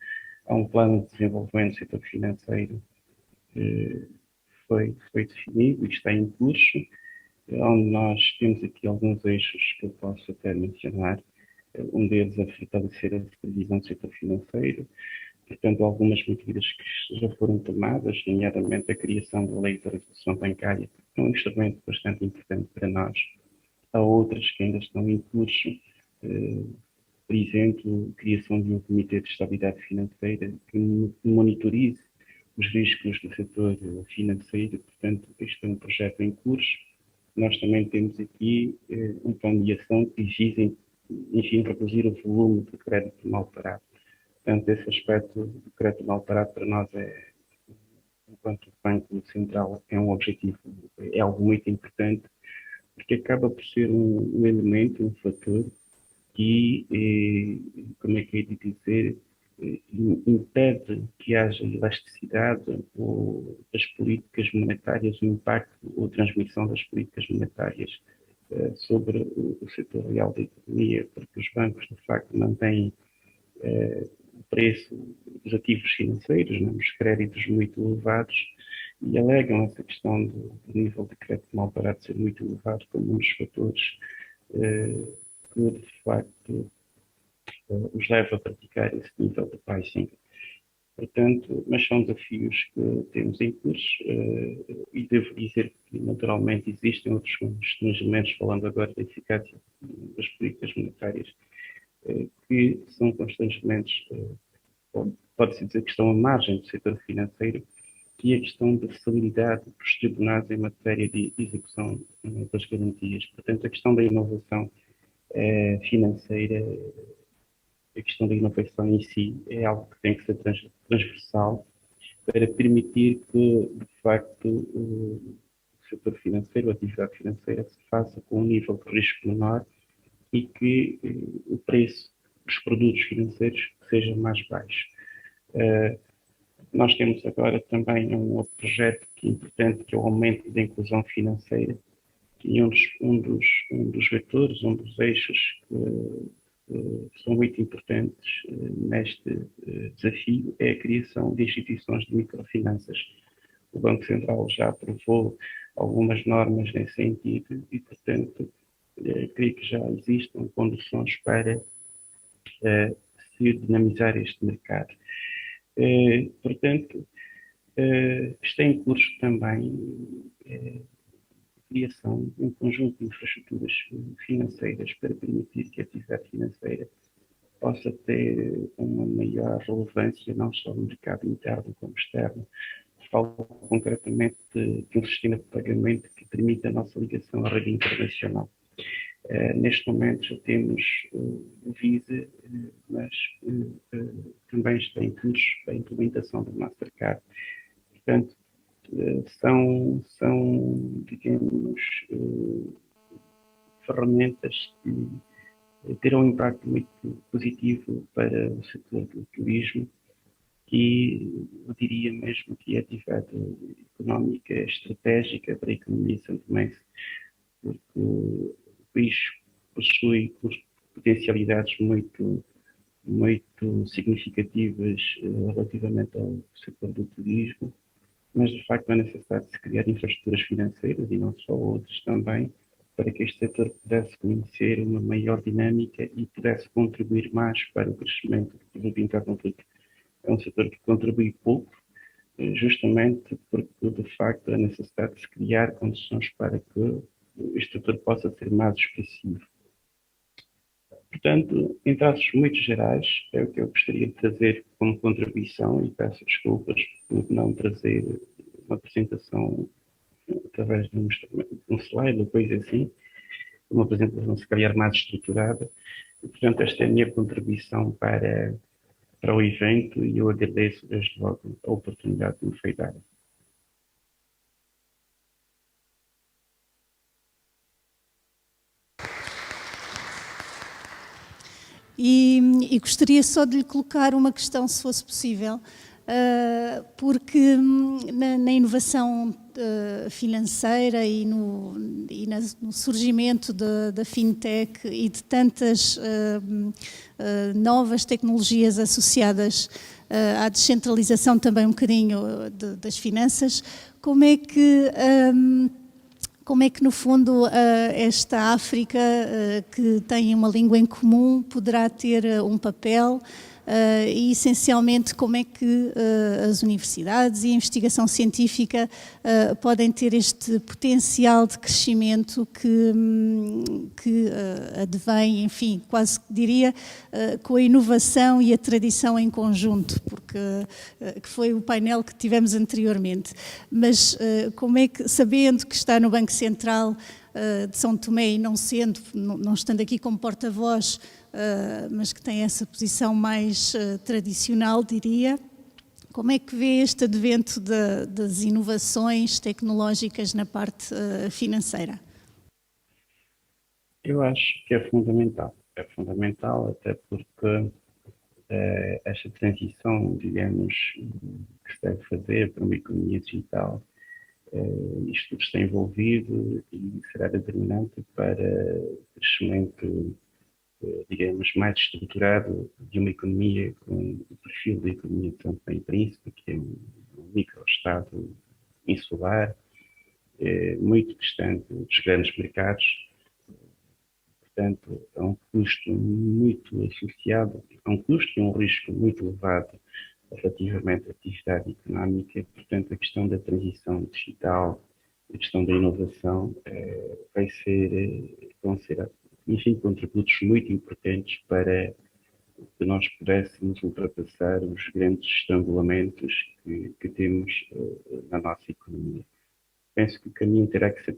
há um plano de desenvolvimento do setor financeiro que foi definido e está em curso, onde nós temos aqui alguns eixos que eu posso até mencionar. Um deles é fortalecer a supervisão do setor financeiro. Portanto, algumas medidas que já foram tomadas, nomeadamente a criação da Lei de Resolução Bancária, que é um instrumento bastante importante para nós. Há outras que ainda estão em curso, por exemplo, a criação de um Comitê de Estabilidade Financeira que monitorize os riscos do setor financeiro. Portanto, este é um projeto em curso. Nós também temos aqui um plano de ação que exige, enfim, reduzir o volume de crédito mal parado. Portanto, esse aspecto do crédito mal parado para nós enquanto Banco Central, é um objetivo, é algo muito importante, porque acaba por ser um elemento, um fator que, como é que eu ia dizer, impede que haja elasticidade das políticas monetárias, o impacto ou transmissão das políticas monetárias sobre o setor real da economia, porque os bancos, de facto, mantêm o preço dos ativos financeiros, né, os créditos muito elevados, e alegam essa questão do nível de crédito mal parado ser muito elevado como um dos fatores que, de facto, os leva a praticar esse nível de pricing. Portanto, mas são desafios que temos em curso e devo dizer que, naturalmente, existem outros constrangimentos, falando agora da eficácia das políticas monetárias, que são constrangimentos, pode-se dizer que estão à margem do setor financeiro, e a questão da celeridade dos tribunais em matéria de execução das garantias. Portanto, a questão da inovação financeira, a questão da inovação em si, é algo que tem que ser transversal para permitir que, de facto, o setor financeiro, a atividade financeira, se faça com um nível de risco menor e que o preço dos produtos financeiros seja mais baixo. Nós temos agora também um outro projeto que é importante, que é o aumento da inclusão financeira, e um dos vetores, um dos eixos que são muito importantes neste desafio é a criação de instituições de microfinanças. O Banco Central já aprovou algumas normas nesse sentido e, portanto, creio que já existam condições para se dinamizar este mercado. Portanto, está em curso também a criação de um conjunto de infraestruturas financeiras para permitir que a atividade financeira possa ter uma maior relevância, não só no mercado interno como externo. Falo concretamente de um sistema de pagamento que permita a nossa ligação à rede internacional. Neste momento já temos o Visa, mas também está em curso a implementação do Mastercard. Portanto, são digamos, ferramentas que terão um impacto muito positivo para o setor do turismo e eu diria mesmo que a atividade económica é estratégica para a economia santomense, porque o país possui potencialidades muito significativas relativamente ao setor do turismo, mas de facto há necessidade de se criar infraestruturas financeiras e não só outras também, para que este setor pudesse conhecer uma maior dinâmica e pudesse contribuir mais para o crescimento do produto interno bruto. É um setor que contribui pouco, justamente porque de facto há necessidade de se criar condições para que este setor possa ser mais expressivo. Portanto, em traços muito gerais, é o que eu gostaria de trazer como contribuição e peço desculpas por não trazer uma apresentação através de um slide ou coisa assim, uma apresentação se calhar mais estruturada. E, portanto, esta é a minha contribuição para o evento e eu agradeço desde logo a oportunidade de me foi dada. E gostaria só de lhe colocar uma questão, se fosse possível, porque na inovação financeira e no surgimento da fintech e de tantas novas tecnologias associadas à descentralização também um bocadinho das finanças, como é que, no fundo, esta África, que tem uma língua em comum, poderá ter um papel e, essencialmente, como é que as universidades e a investigação científica podem ter este potencial de crescimento que advém, enfim, quase diria, com a inovação e a tradição em conjunto, porque que foi o painel que tivemos anteriormente. Mas como é que, sabendo que está no Banco Central de São Tomé e não estando aqui como porta-voz, mas que tem essa posição mais tradicional, diria, como é que vê este advento das inovações tecnológicas na parte financeira? Eu acho que é fundamental. É fundamental até porque esta transição, digamos, que se deve fazer para uma economia digital, isto tudo está envolvido e será determinante para o crescimento, digamos, mais estruturado de uma economia com o perfil da economia de São Tomé e Príncipe, que é um microestado insular, muito distante dos grandes mercados. Portanto, há um custo muito associado, há um custo e um risco muito elevado relativamente à atividade económica. Portanto, a questão da transição digital, a questão da inovação vão ser, enfim, contributos muito importantes para que nós pudéssemos ultrapassar os grandes estrangulamentos que temos na nossa economia. Penso que o caminho terá que ser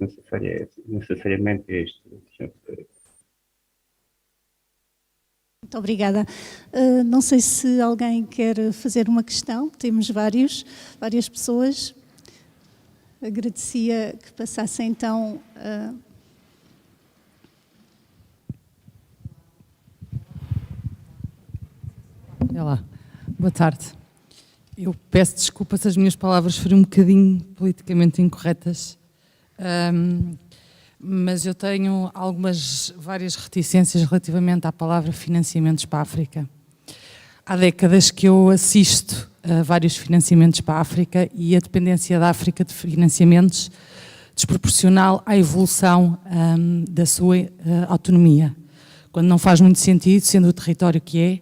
necessariamente este, Sr. Muito obrigada. Não sei se alguém quer fazer uma questão, temos várias pessoas. Agradecia que passasse então. Olá, boa tarde. Eu peço desculpa se as minhas palavras forem um bocadinho politicamente incorretas, mas eu tenho várias reticências relativamente à palavra financiamentos para a África. Há décadas que eu assisto a vários financiamentos para a África e a dependência da África de financiamentos desproporcional à evolução da sua autonomia. Quando não faz muito sentido, sendo o território que é,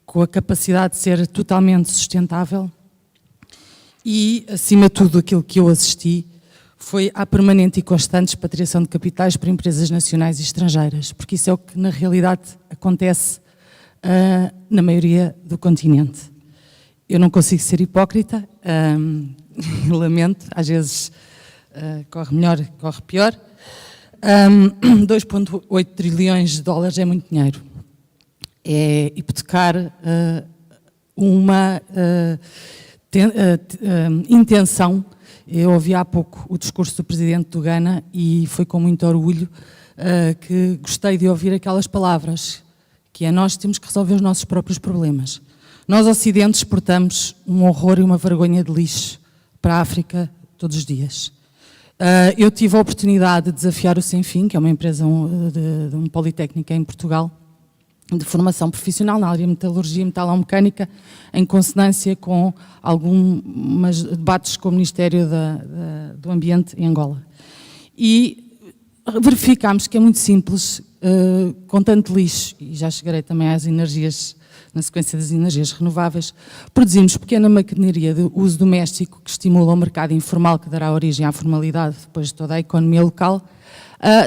com a capacidade de ser totalmente sustentável e, acima de tudo, aquilo que eu assisti foi à permanente e constante expatriação de capitais para empresas nacionais e estrangeiras, porque isso é o que, na realidade, acontece na maioria do continente. Eu não consigo ser hipócrita, lamento, às vezes corre melhor, corre pior. 2,8 trilhões de dólares é muito dinheiro. É hipotecar uma intenção. Eu ouvi há pouco o discurso do presidente do Ghana e foi com muito orgulho que gostei de ouvir aquelas palavras, que é: nós temos que resolver os nossos próprios problemas. Nós, Ocidente, exportamos um horror e uma vergonha de lixo para a África todos os dias. Eu tive a oportunidade de desafiar o Sem Fim, que é uma empresa de um politécnico em Portugal, de formação profissional na área de metalurgia e metalomecânica, em consonância com alguns debates com o Ministério do Ambiente em Angola. E verificámos que é muito simples, com tanto lixo, e já chegarei também às energias, na sequência das energias renováveis, produzimos pequena maquinaria de uso doméstico que estimula o mercado informal, que dará origem à formalidade depois de toda a economia local,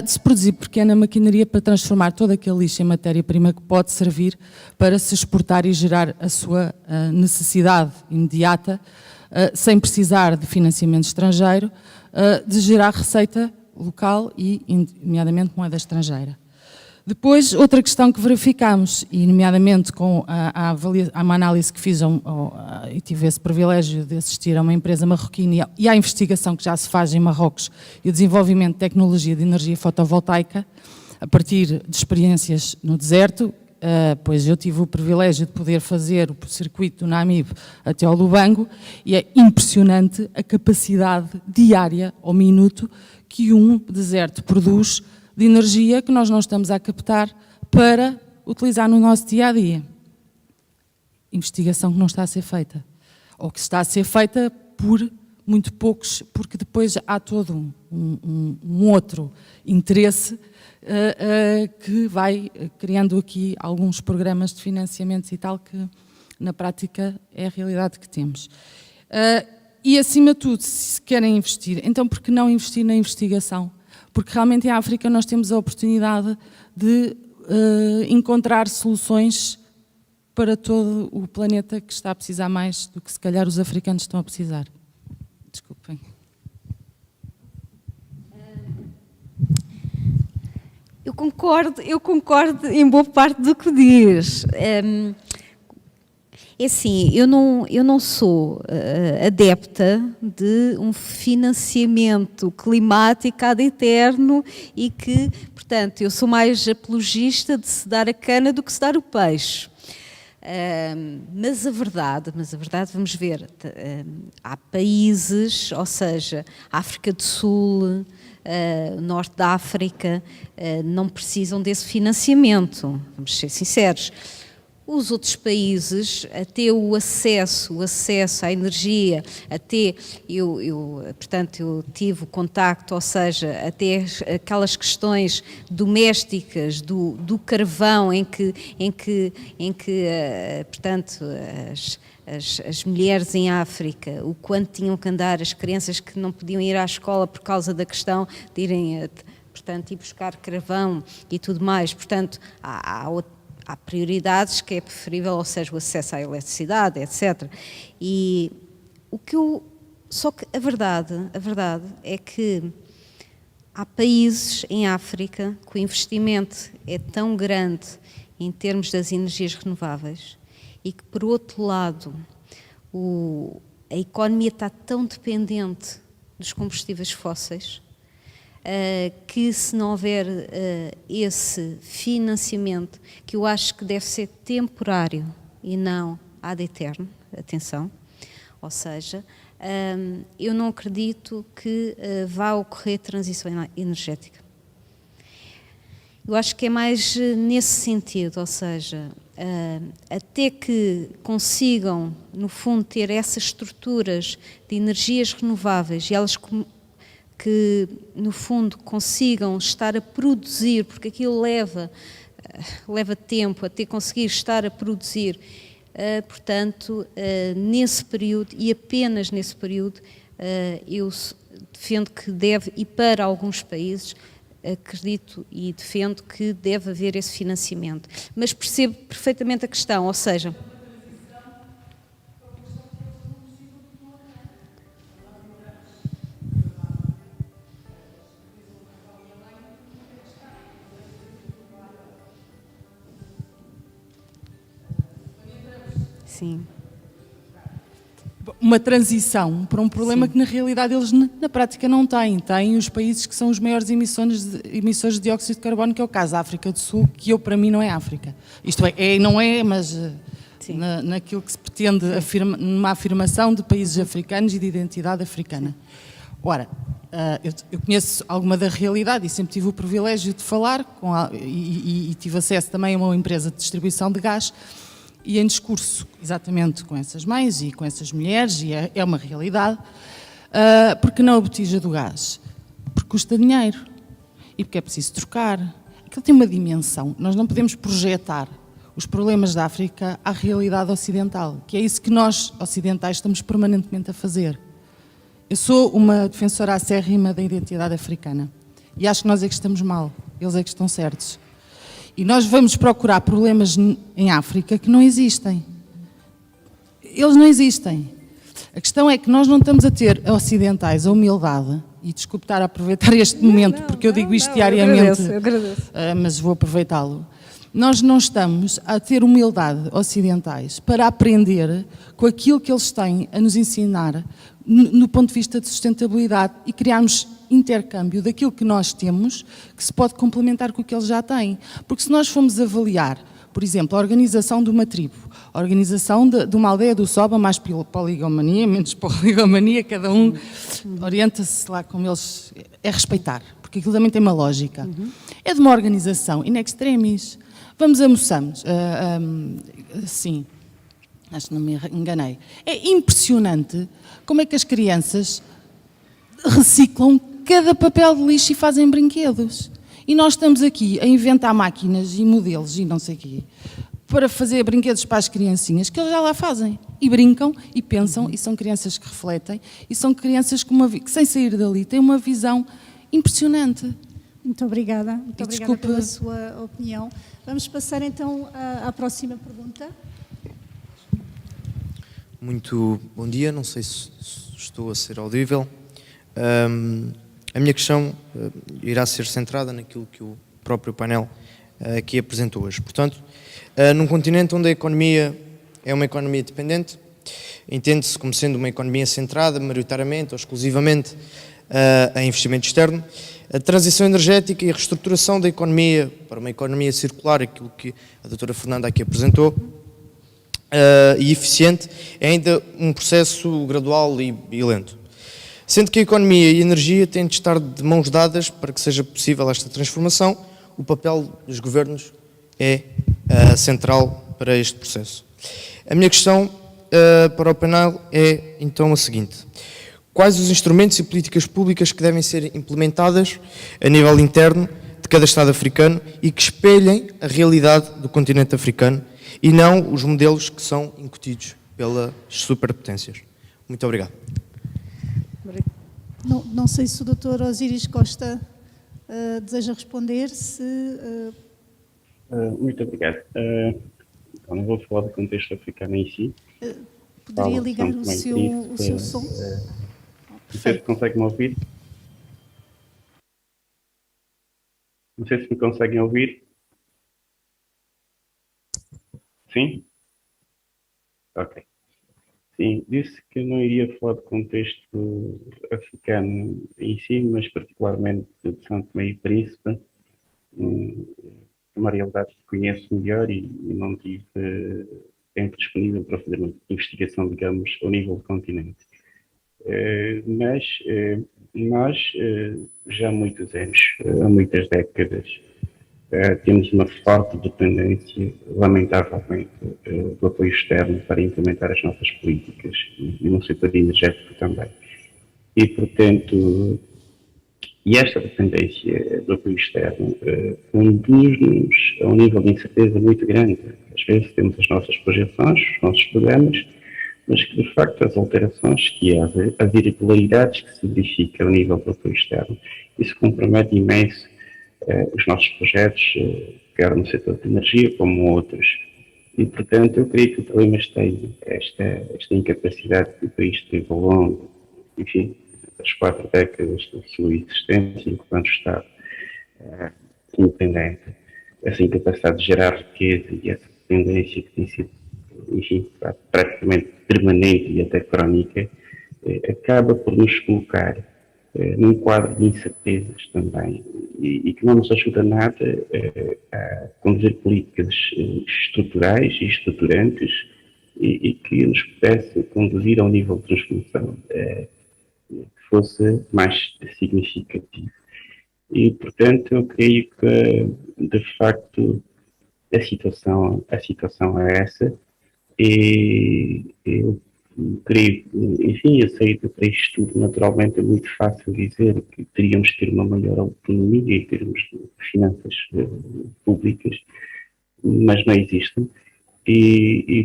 de se produzir pequena maquinaria para transformar todo aquele lixo em matéria-prima que pode servir para se exportar e gerar a sua necessidade imediata, sem precisar de financiamento estrangeiro, de gerar receita local e, nomeadamente, moeda estrangeira. Depois, outra questão que verificámos, e nomeadamente com uma análise que fiz, e tive esse privilégio de assistir a uma empresa marroquina e à investigação que já se faz em Marrocos e o desenvolvimento de tecnologia de energia fotovoltaica, a partir de experiências no deserto, pois eu tive o privilégio de poder fazer o circuito do Namib até ao Lubango, e é impressionante a capacidade diária, ao minuto, que um deserto produz de energia que nós não estamos a captar para utilizar no nosso dia-a-dia. Investigação que não está a ser feita. Ou que está a ser feita por muito poucos, porque depois há todo um outro interesse que vai criando aqui alguns programas de financiamentos e tal, que na prática é a realidade que temos. E acima de tudo, se querem investir, então por que não investir na investigação? Porque realmente em África nós temos a oportunidade de encontrar soluções para todo o planeta, que está a precisar mais do que se calhar os africanos estão a precisar. Desculpem. Eu concordo em boa parte do que diz. É assim, eu não sou adepta de um financiamento climático ad eterno e que, portanto, eu sou mais apologista de se dar a cana do que se dar o peixe. Mas a verdade, vamos ver, há países, ou seja, a África do Sul, o Norte da África, não precisam desse financiamento, vamos ser sinceros. Os outros países, até o acesso à energia, portanto, eu tive o contacto, ou seja, até aquelas questões domésticas do carvão em que portanto, as mulheres em África, o quanto tinham que andar, as crianças que não podiam ir à escola por causa da questão de irem, portanto, ir buscar carvão e tudo mais. Portanto, há há prioridades que é preferível, ou seja, o acesso à eletricidade, etc. Só que a verdade é que há países em África que o investimento é tão grande em termos das energias renováveis e que, por outro lado, a economia está tão dependente dos combustíveis fósseis que, se não houver esse financiamento, que eu acho que deve ser temporário e não ad eterno, atenção, ou seja, eu não acredito que vá ocorrer transição energética. Eu acho que é mais nesse sentido, ou seja, até que consigam, no fundo, ter essas estruturas de energias renováveis e elas que, no fundo, consigam estar a produzir, porque aquilo leva tempo até conseguir estar a produzir. Portanto, nesse período, e apenas nesse período, eu defendo que deve, e para alguns países, acredito e defendo que deve haver esse financiamento. Mas percebo perfeitamente a questão, ou seja... Sim. Uma transição para um problema que na realidade eles na prática não têm. Têm os países que são os maiores emissores de dióxido de carbono, que é o caso, a África do Sul, que para mim não é África. Isto não é, mas naquilo que se pretende, numa afirmação de países africanos e de identidade africana. Ora, eu conheço alguma da realidade e sempre tive o privilégio de falar e tive acesso também a uma empresa de distribuição de gás. E em discurso, exatamente com essas mães e com essas mulheres, e é uma realidade, porque não a botija do gás? Porque custa dinheiro e porque é preciso trocar. Aquilo tem uma dimensão. Nós não podemos projetar os problemas da África à realidade ocidental, que é isso que nós, ocidentais, estamos permanentemente a fazer. Eu sou uma defensora acérrima da identidade africana e acho que nós é que estamos mal, eles é que estão certos. E nós vamos procurar problemas em África que não existem. Eles não existem. A questão é que nós não estamos a ter, ocidentais, a humildade, e desculpe estar a aproveitar este momento, porque eu digo isto diariamente, eu agradeço. Mas vou aproveitá-lo. Nós não estamos a ter humildade, ocidentais, para aprender com aquilo que eles têm a nos ensinar no ponto de vista de sustentabilidade e criarmos intercâmbio daquilo que nós temos, que se pode complementar com o que eles já têm. Porque se nós formos avaliar, por exemplo, a organização de uma tribo, a organização de uma aldeia do Soba, mais poligomania, menos poligomania, cada um orienta-se lá como eles... É respeitar, porque aquilo também tem uma lógica. É de uma organização in extremis. Vamos a Moçambique. Sim, acho que não me enganei. É impressionante como é que as crianças reciclam cada papel de lixo e fazem brinquedos. E nós estamos aqui a inventar máquinas e modelos e não sei o quê, para fazer brinquedos para as criancinhas, que eles já lá fazem. E brincam, e pensam, e são crianças que refletem, e são crianças que sem sair dali, têm uma visão impressionante. Muito obrigada. Muito obrigada desculpe... pela sua opinião. Vamos passar então à próxima pergunta. Muito bom dia, não sei se estou a ser audível. A minha questão irá ser centrada naquilo que o próprio painel aqui apresentou hoje. Portanto, num continente onde a economia é uma economia dependente, entende-se como sendo uma economia centrada, maioritariamente ou exclusivamente, em investimento externo, a transição energética e a reestruturação da economia para uma economia circular, aquilo que a doutora Fernanda aqui apresentou, e eficiente, é ainda um processo gradual e lento. Sendo que a economia e a energia têm de estar de mãos dadas para que seja possível esta transformação, o papel dos governos é central para este processo. A minha questão para o painel é então a seguinte: quais os instrumentos e políticas públicas que devem ser implementadas a nível interno de cada Estado africano e que espelhem a realidade do continente africano e não os modelos que são incutidos pelas superpotências? Muito obrigado. Não sei se o Dr. Osíris Costa deseja responder, Muito obrigado. Então, não vou falar do contexto africano em si. Poderia Falo ligar São o Tomé e seu Príncipe. som? Não sei se Perfeito. conseguem ouvir. Não sei se me conseguem ouvir. Sim? Ok. Sim, disse que não iria falar do contexto africano em si, mas particularmente de São Tomé e Príncipe. Hum, É uma realidade que conheço melhor e não tive tempo disponível para fazer uma investigação, digamos, ao nível do continente. Mas nós, já há muitos anos, há muitas décadas, temos uma forte dependência, lamentavelmente, do apoio externo para implementar as nossas políticas e no setor energético também. E, portanto, esta dependência do apoio externo conduz-nos a um nível de incerteza muito grande. Às vezes temos as nossas projeções, os nossos programas, mas que, de facto, as alterações que há, as irregularidades que se verificam ao nível do apoio externo, isso compromete imenso os nossos projetos, quer no setor de energia como outros. E, portanto, eu creio que o problema esteja esta incapacidade que o país teve ao longo, enfim, das 4 décadas da sua existência enquanto Estado independente, essa incapacidade de gerar riqueza e essa tendência que tem sido, enfim, praticamente permanente e até crónica, acaba por nos colocar num quadro de incertezas também e que não nos ajuda nada a conduzir políticas estruturais e estruturantes e que nos pudesse conduzir a um nível de transformação que fosse mais significativo. E, portanto, eu creio que, de facto, a situação é essa e eu creio, enfim, a saída para isto tudo, naturalmente, é muito fácil dizer que teríamos de ter uma maior autonomia em termos de finanças públicas, mas não existem.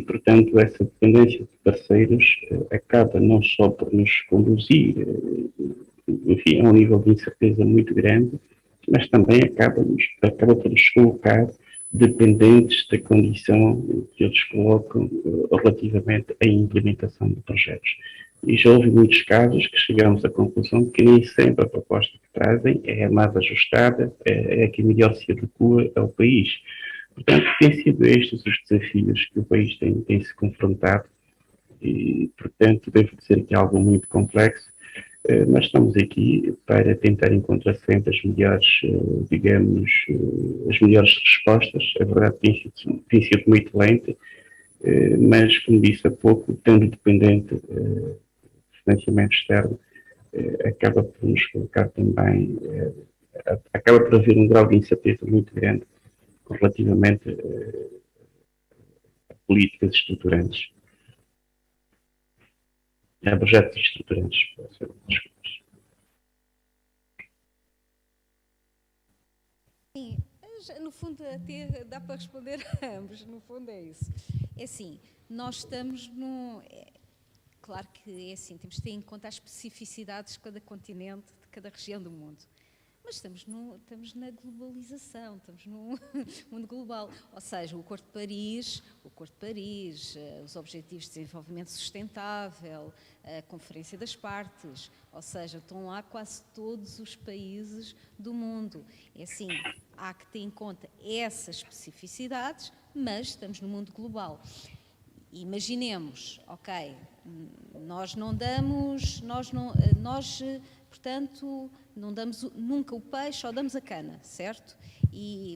Portanto, essa dependência de parceiros acaba não só por nos conduzir, enfim, a um nível de incerteza muito grande, mas também acaba por nos colocar dependentes da condição que eles colocam relativamente à implementação de projetos. E já houve muitos casos que chegamos à conclusão que nem sempre a proposta que trazem é a mais ajustada, é a que melhor se adequa ao país. Portanto, têm sido estes os desafios que o país tem se confrontado e, portanto, devo dizer que é algo muito complexo, mas estamos aqui para tentar encontrar sempre as melhores, digamos, as melhores respostas. A verdade tem sido muito lenta, mas, como disse há pouco, tendo dependente de financiamento externo, acaba por nos colocar também, acaba por haver um grau de incerteza muito grande relativamente a políticas estruturantes, a projetos estruturantes. Sim, no fundo até dá para responder a ambos, no fundo é isso. É assim, nós estamos num... Claro que é assim, temos de ter em conta as especificidades de cada continente, de cada região do mundo. Mas estamos na globalização, estamos num mundo global. Ou seja, o Acordo de Paris, os Objetivos de Desenvolvimento Sustentável, a Conferência das Partes, ou seja, estão lá quase todos os países do mundo. É assim, há que ter em conta essas especificidades, mas estamos no mundo global. Imaginemos, ok, portanto, não damos nunca o peixe, só damos a cana, certo?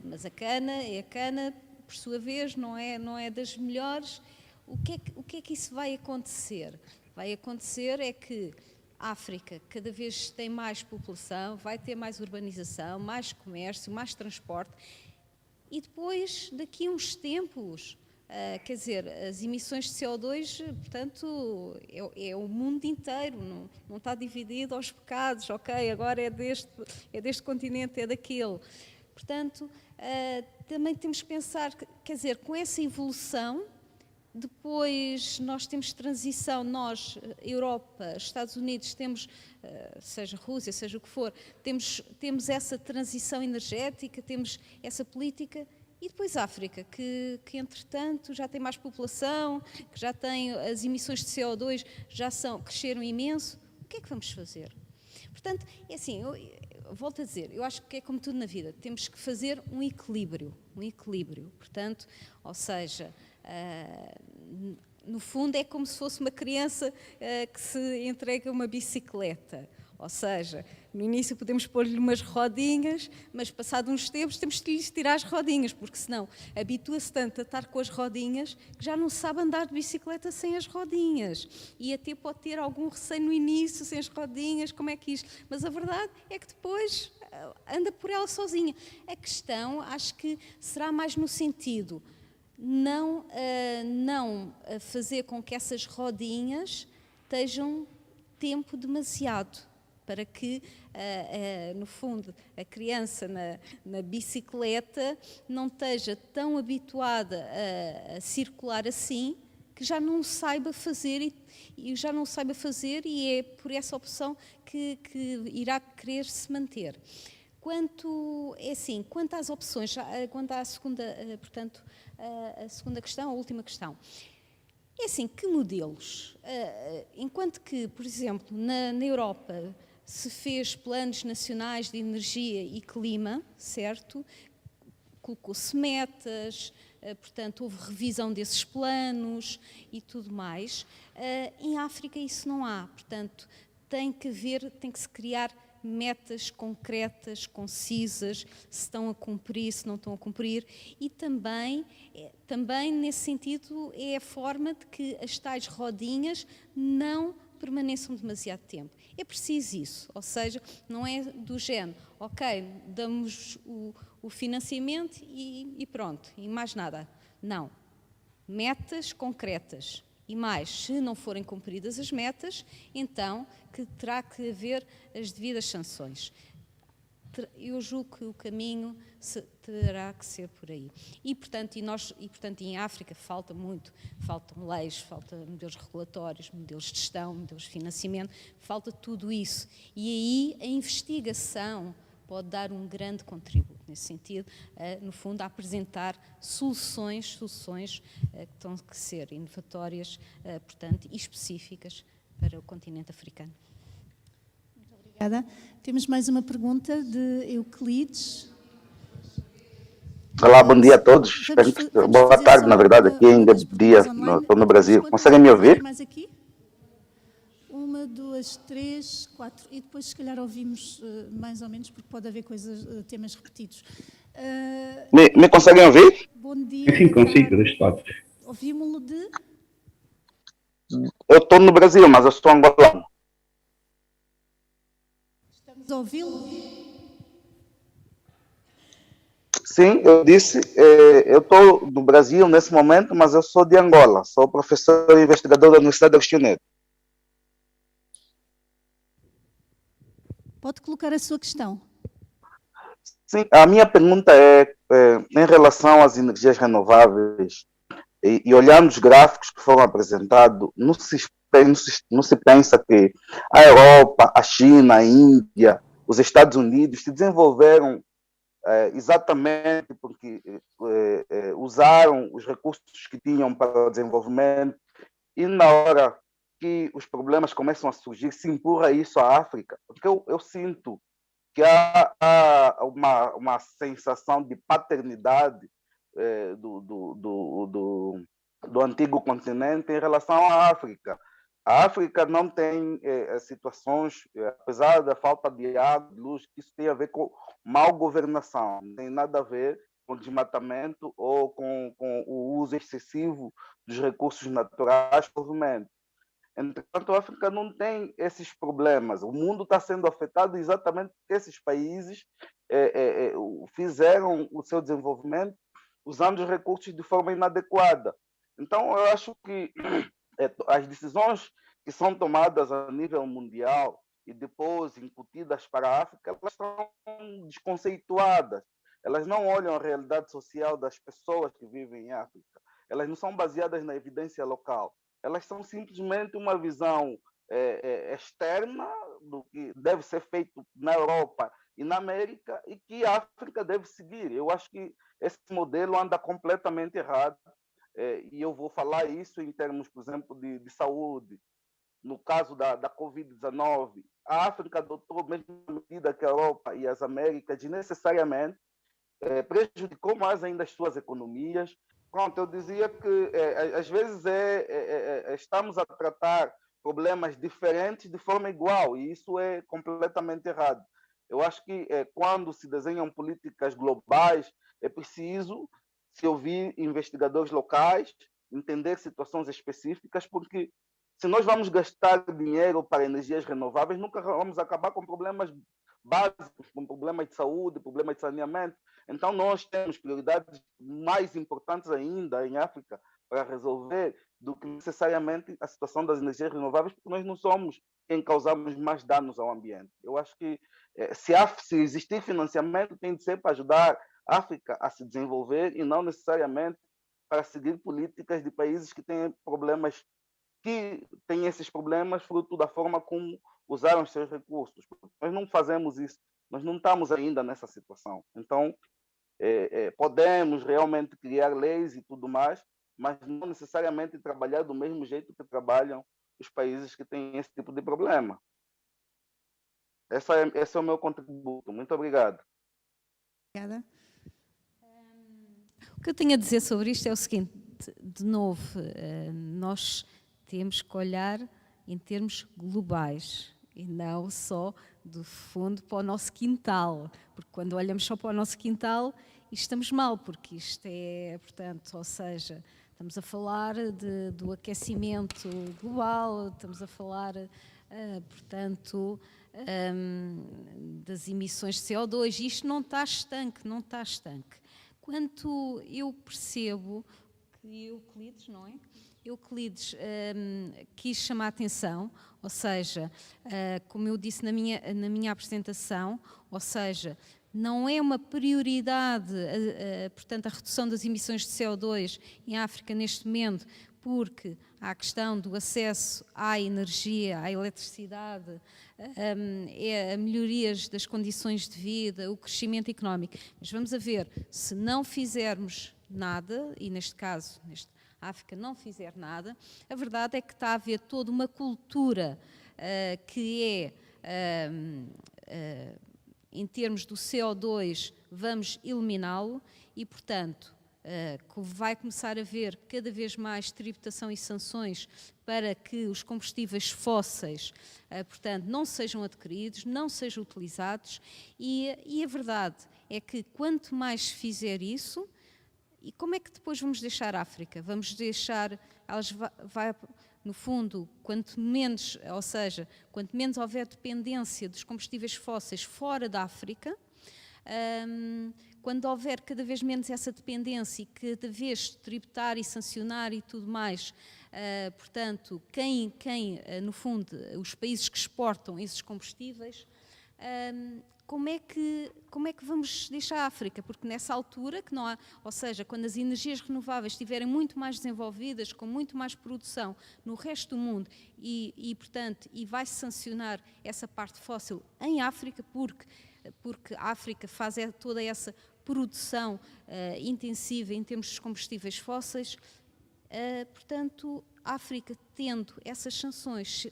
Mas a cana, por sua vez, não é das melhores. O que é que isso vai acontecer? Vai acontecer é que a África cada vez tem mais população, vai ter mais urbanização, mais comércio, mais transporte e depois, daqui a uns tempos... quer dizer, as emissões de CO2, portanto, é o mundo inteiro, não está dividido aos bocados, ok, agora é deste continente, é daquele. Portanto, também temos que pensar, quer dizer, com essa evolução, depois nós temos transição, nós, Europa, Estados Unidos, temos, seja Rússia, seja o que for, temos essa transição energética, temos essa política. E depois a África, que entretanto já tem mais população, que já tem as emissões de CO2 cresceram imenso. O que é que vamos fazer? Portanto, é assim, eu volto a dizer, eu acho que é como tudo na vida, temos que fazer um equilíbrio, portanto, ou seja, no fundo é como se fosse uma criança que se entrega uma bicicleta. Ou seja, no início podemos pôr-lhe umas rodinhas, mas passado uns tempos temos de lhes tirar as rodinhas, porque senão habitua-se tanto a estar com as rodinhas que já não sabe andar de bicicleta sem as rodinhas. E até pode ter algum receio no início, sem as rodinhas, como é que isto... Mas a verdade é que depois anda por ela sozinha. A questão, acho que será mais no sentido não fazer com que essas rodinhas estejam tempo demasiado, para que, no fundo, a criança na bicicleta não esteja tão habituada a circular assim, que já não saiba fazer e é por essa opção que irá querer se manter. Quanto às opções, quanto à segunda, portanto, a segunda questão, a última questão. É assim, que modelos? Enquanto que, por exemplo, na Europa se fez planos nacionais de energia e clima, certo? Colocou-se metas, portanto, houve revisão desses planos e tudo mais. Em África isso não há, portanto, tem que se criar metas concretas, concisas, se estão a cumprir, se não estão a cumprir, e também nesse sentido é a forma de que as tais rodinhas não permaneçam demasiado tempo. É preciso isso, ou seja, não é do género, ok, damos o financiamento e pronto, e mais nada. Não. Metas concretas. E mais, se não forem cumpridas as metas, então que terá que haver as devidas sanções. Eu julgo que o caminho terá que ser por aí. E, portanto, em África faltam leis, faltam modelos regulatórios, modelos de gestão, modelos de financiamento, falta tudo isso. E aí a investigação pode dar um grande contributo nesse sentido, no fundo, a apresentar soluções que estão a ser inovatórias, portanto, e específicas para o continente africano. Muito obrigada. Temos mais uma pergunta de Euclides. Olá, bom dia a todos. Boa tarde, na verdade, aqui ainda dia, estou no Brasil. Conseguem me ouvir? Mais aqui? 1, 2, 3, 4, e depois se calhar ouvimos mais ou menos, porque pode haver temas repetidos. Me conseguem ouvir? Bom dia. Sim, consigo, deste lado. Ouvimos-lo de... Eu estou no Brasil, mas eu sou angolano. Estamos a ouvi-lo? Sim, eu disse, eu estou no Brasil nesse momento, mas eu sou de Angola, sou professor e investigador da Universidade de Agostinho Neto. Pode colocar a sua questão. Sim, a minha pergunta é em relação às energias renováveis e olhando os gráficos que foram apresentados, não se pensa que a Europa, a China, a Índia, os Estados Unidos se desenvolveram exatamente porque usaram os recursos que tinham para o desenvolvimento e na hora que os problemas começam a surgir, se empurra isso à África, porque eu sinto que há uma sensação de paternidade do antigo continente em relação à África. A África não tem situações, apesar da falta de água, de luz, que isso tem a ver com mal governação, não tem nada a ver com desmatamento ou com o uso excessivo dos recursos naturais para o desenvolvimento. Entretanto, a África não tem esses problemas. O mundo está sendo afetado exatamente porque esses países fizeram o seu desenvolvimento usando os recursos de forma inadequada. Então, eu acho que as decisões que são tomadas a nível mundial e depois incutidas para a África, elas estão desconceituadas. Elas não olham a realidade social das pessoas que vivem em África. Elas não são baseadas na evidência local. Elas são simplesmente uma visão externa do que deve ser feito na Europa e na América, e que a África deve seguir. Eu acho que esse modelo anda completamente errado, e eu vou falar isso em termos, por exemplo, de saúde. No caso da Covid-19, a África adotou a mesma medida que a Europa e as Américas, desnecessariamente, prejudicou mais ainda as suas economias. Pronto, eu dizia que às vezes estamos a tratar problemas diferentes de forma igual, e isso é completamente errado. Eu acho que quando se desenham políticas globais, é preciso se ouvir investigadores locais, entender situações específicas, porque se nós vamos gastar dinheiro para energias renováveis, nunca vamos acabar com problemas básicos, com problemas de saúde, problemas de saneamento. Então, nós temos prioridades mais importantes ainda em África para resolver do que necessariamente a situação das energias renováveis, porque nós não somos quem causamos mais danos ao ambiente. Eu acho que se existir financiamento, tem de ser para ajudar a África a se desenvolver e não necessariamente para seguir políticas de países que têm problemas, que têm esses problemas fruto da forma como usaram os seus recursos. Nós não fazemos isso, nós não estamos ainda nessa situação. Então, podemos realmente criar leis e tudo mais, mas não necessariamente trabalhar do mesmo jeito que trabalham os países que têm esse tipo de problema. Esse é o meu contributo. Muito obrigado. Obrigada. O que eu tenho a dizer sobre isto é o seguinte, de novo, nós temos que olhar em termos globais e não só do fundo para o nosso quintal, porque quando olhamos só para o nosso quintal estamos mal, porque isto é, portanto, ou seja, estamos a falar do aquecimento global, estamos a falar, portanto, das emissões de CO2, e isto não está estanque, não está estanque. Quanto eu percebo que Euclides, não é? Euclides quis chamar a atenção, ou seja, como eu disse na minha apresentação, ou seja, não é uma prioridade, portanto, a redução das emissões de CO2 em África neste momento, porque há a questão do acesso à energia, à eletricidade, a melhorias das condições de vida, o crescimento económico. Mas vamos a ver, se não fizermos nada, e neste caso, a África não fizer nada, a verdade é que está a haver toda uma cultura que em termos do CO2, vamos eliminá-lo e, portanto, vai começar a haver cada vez mais tributação e sanções para que os combustíveis fósseis, portanto, não sejam adquiridos, não sejam utilizados, e a verdade é que quanto mais fizer isso, e como é que depois vamos deixar a África? Vamos deixar, no fundo, quanto menos, ou seja, quanto menos houver dependência dos combustíveis fósseis fora da África, quando houver cada vez menos essa dependência e cada vez tributar e sancionar e tudo mais, portanto, no fundo, os países que exportam esses combustíveis, como é que vamos deixar a África? Porque nessa altura, que não há, ou seja, quando as energias renováveis estiverem muito mais desenvolvidas, com muito mais produção no resto do mundo portanto, vai-se sancionar essa parte fóssil em África, porque a África faz toda essa produção intensiva em termos de combustíveis fósseis, portanto, a África tendo essas sanções,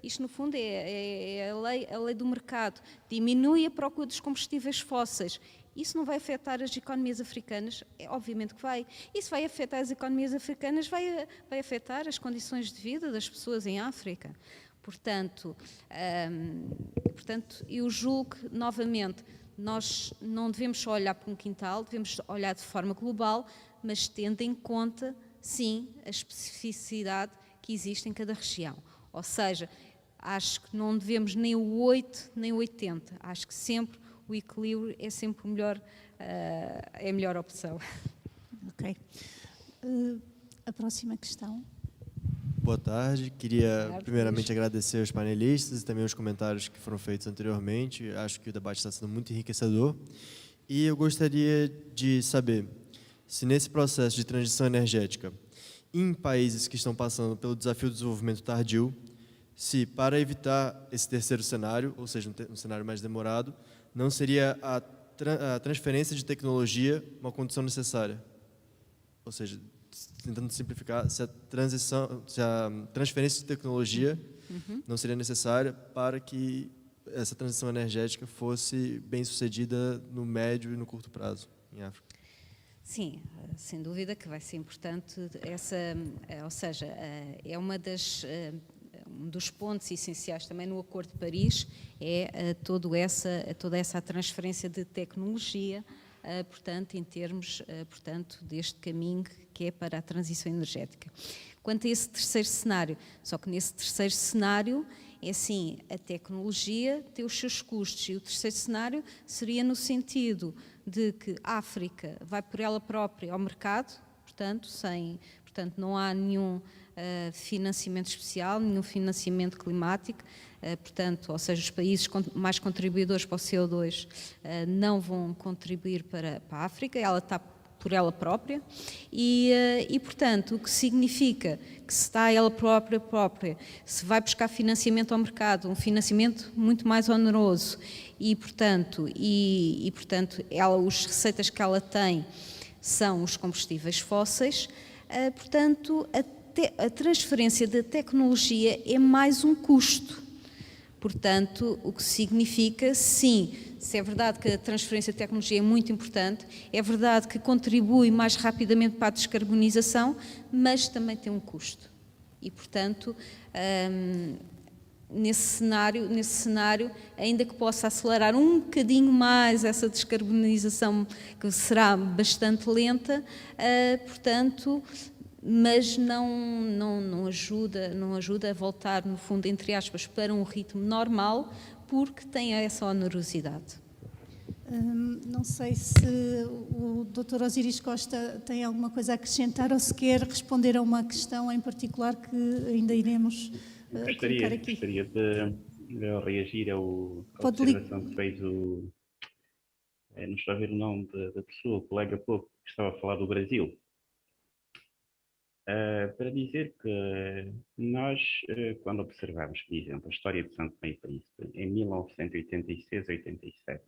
isto no fundo é a lei do mercado, diminui a procura dos combustíveis fósseis. Isso não vai afetar as economias africanas? Obviamente que vai. Isso vai afetar as economias africanas, vai afetar as condições de vida das pessoas em África. Portanto, eu julgo que, novamente, nós não devemos só olhar para um quintal, devemos olhar de forma global, mas tendo em conta, sim, a especificidade que existe em cada região. Ou seja, acho que não devemos nem o 8 nem o 80. Acho que sempre o equilíbrio é sempre a melhor opção. Ok. A próxima questão. Boa tarde. Queria primeiramente agradecer aos panelistas e também os comentários que foram feitos anteriormente. Acho que o debate está sendo muito enriquecedor. E eu gostaria de saber se nesse processo de transição energética, em países que estão passando pelo desafio do desenvolvimento tardio, se, para evitar esse terceiro cenário, ou seja, um cenário mais demorado, não seria a transferência de tecnologia uma condição necessária. Ou seja, tentando simplificar, se a transferência de tecnologia não seria necessária para que essa transição energética fosse bem sucedida no médio e no curto prazo em África. Sim, sem dúvida que vai ser importante ou seja, é um dos pontos essenciais também no Acordo de Paris é toda essa transferência de tecnologia, portanto, em termos, portanto, deste caminho que é para a transição energética. Quanto a esse terceiro cenário, só que nesse terceiro cenário, é assim, a tecnologia tem os seus custos e o terceiro cenário seria no sentido de que a África vai por ela própria ao mercado, portanto, não há nenhum financiamento especial, nenhum financiamento climático, portanto, ou seja, os países mais contribuidores para o CO2 não vão contribuir para a África, ela está por ela própria e, portanto, o que significa que se está ela própria, se vai buscar financiamento ao mercado, um financiamento muito mais oneroso e, portanto, as receitas que ela tem são os combustíveis fósseis, portanto, a transferência da tecnologia é mais um custo. Portanto, o que significa, sim, se é verdade que a transferência de tecnologia é muito importante, é verdade que contribui mais rapidamente para a descarbonização, mas também tem um custo. E, portanto, nesse cenário, ainda que possa acelerar um bocadinho mais essa descarbonização, que será bastante lenta, portanto, mas não ajuda a voltar, no fundo, entre aspas, para um ritmo normal, porque tem essa onerosidade. Não sei se o Dr. Osiris Costa tem alguma coisa a acrescentar ou se quer responder a uma questão em particular que ainda iremos colocar aqui. Gostaria de reagir à observação que fez o... não estou a ver o nome da pessoa, o colega pouco, que estava a falar do Brasil. Para dizer que nós, quando observamos, por exemplo, a história de São Tomé e Príncipe, em 1986-87,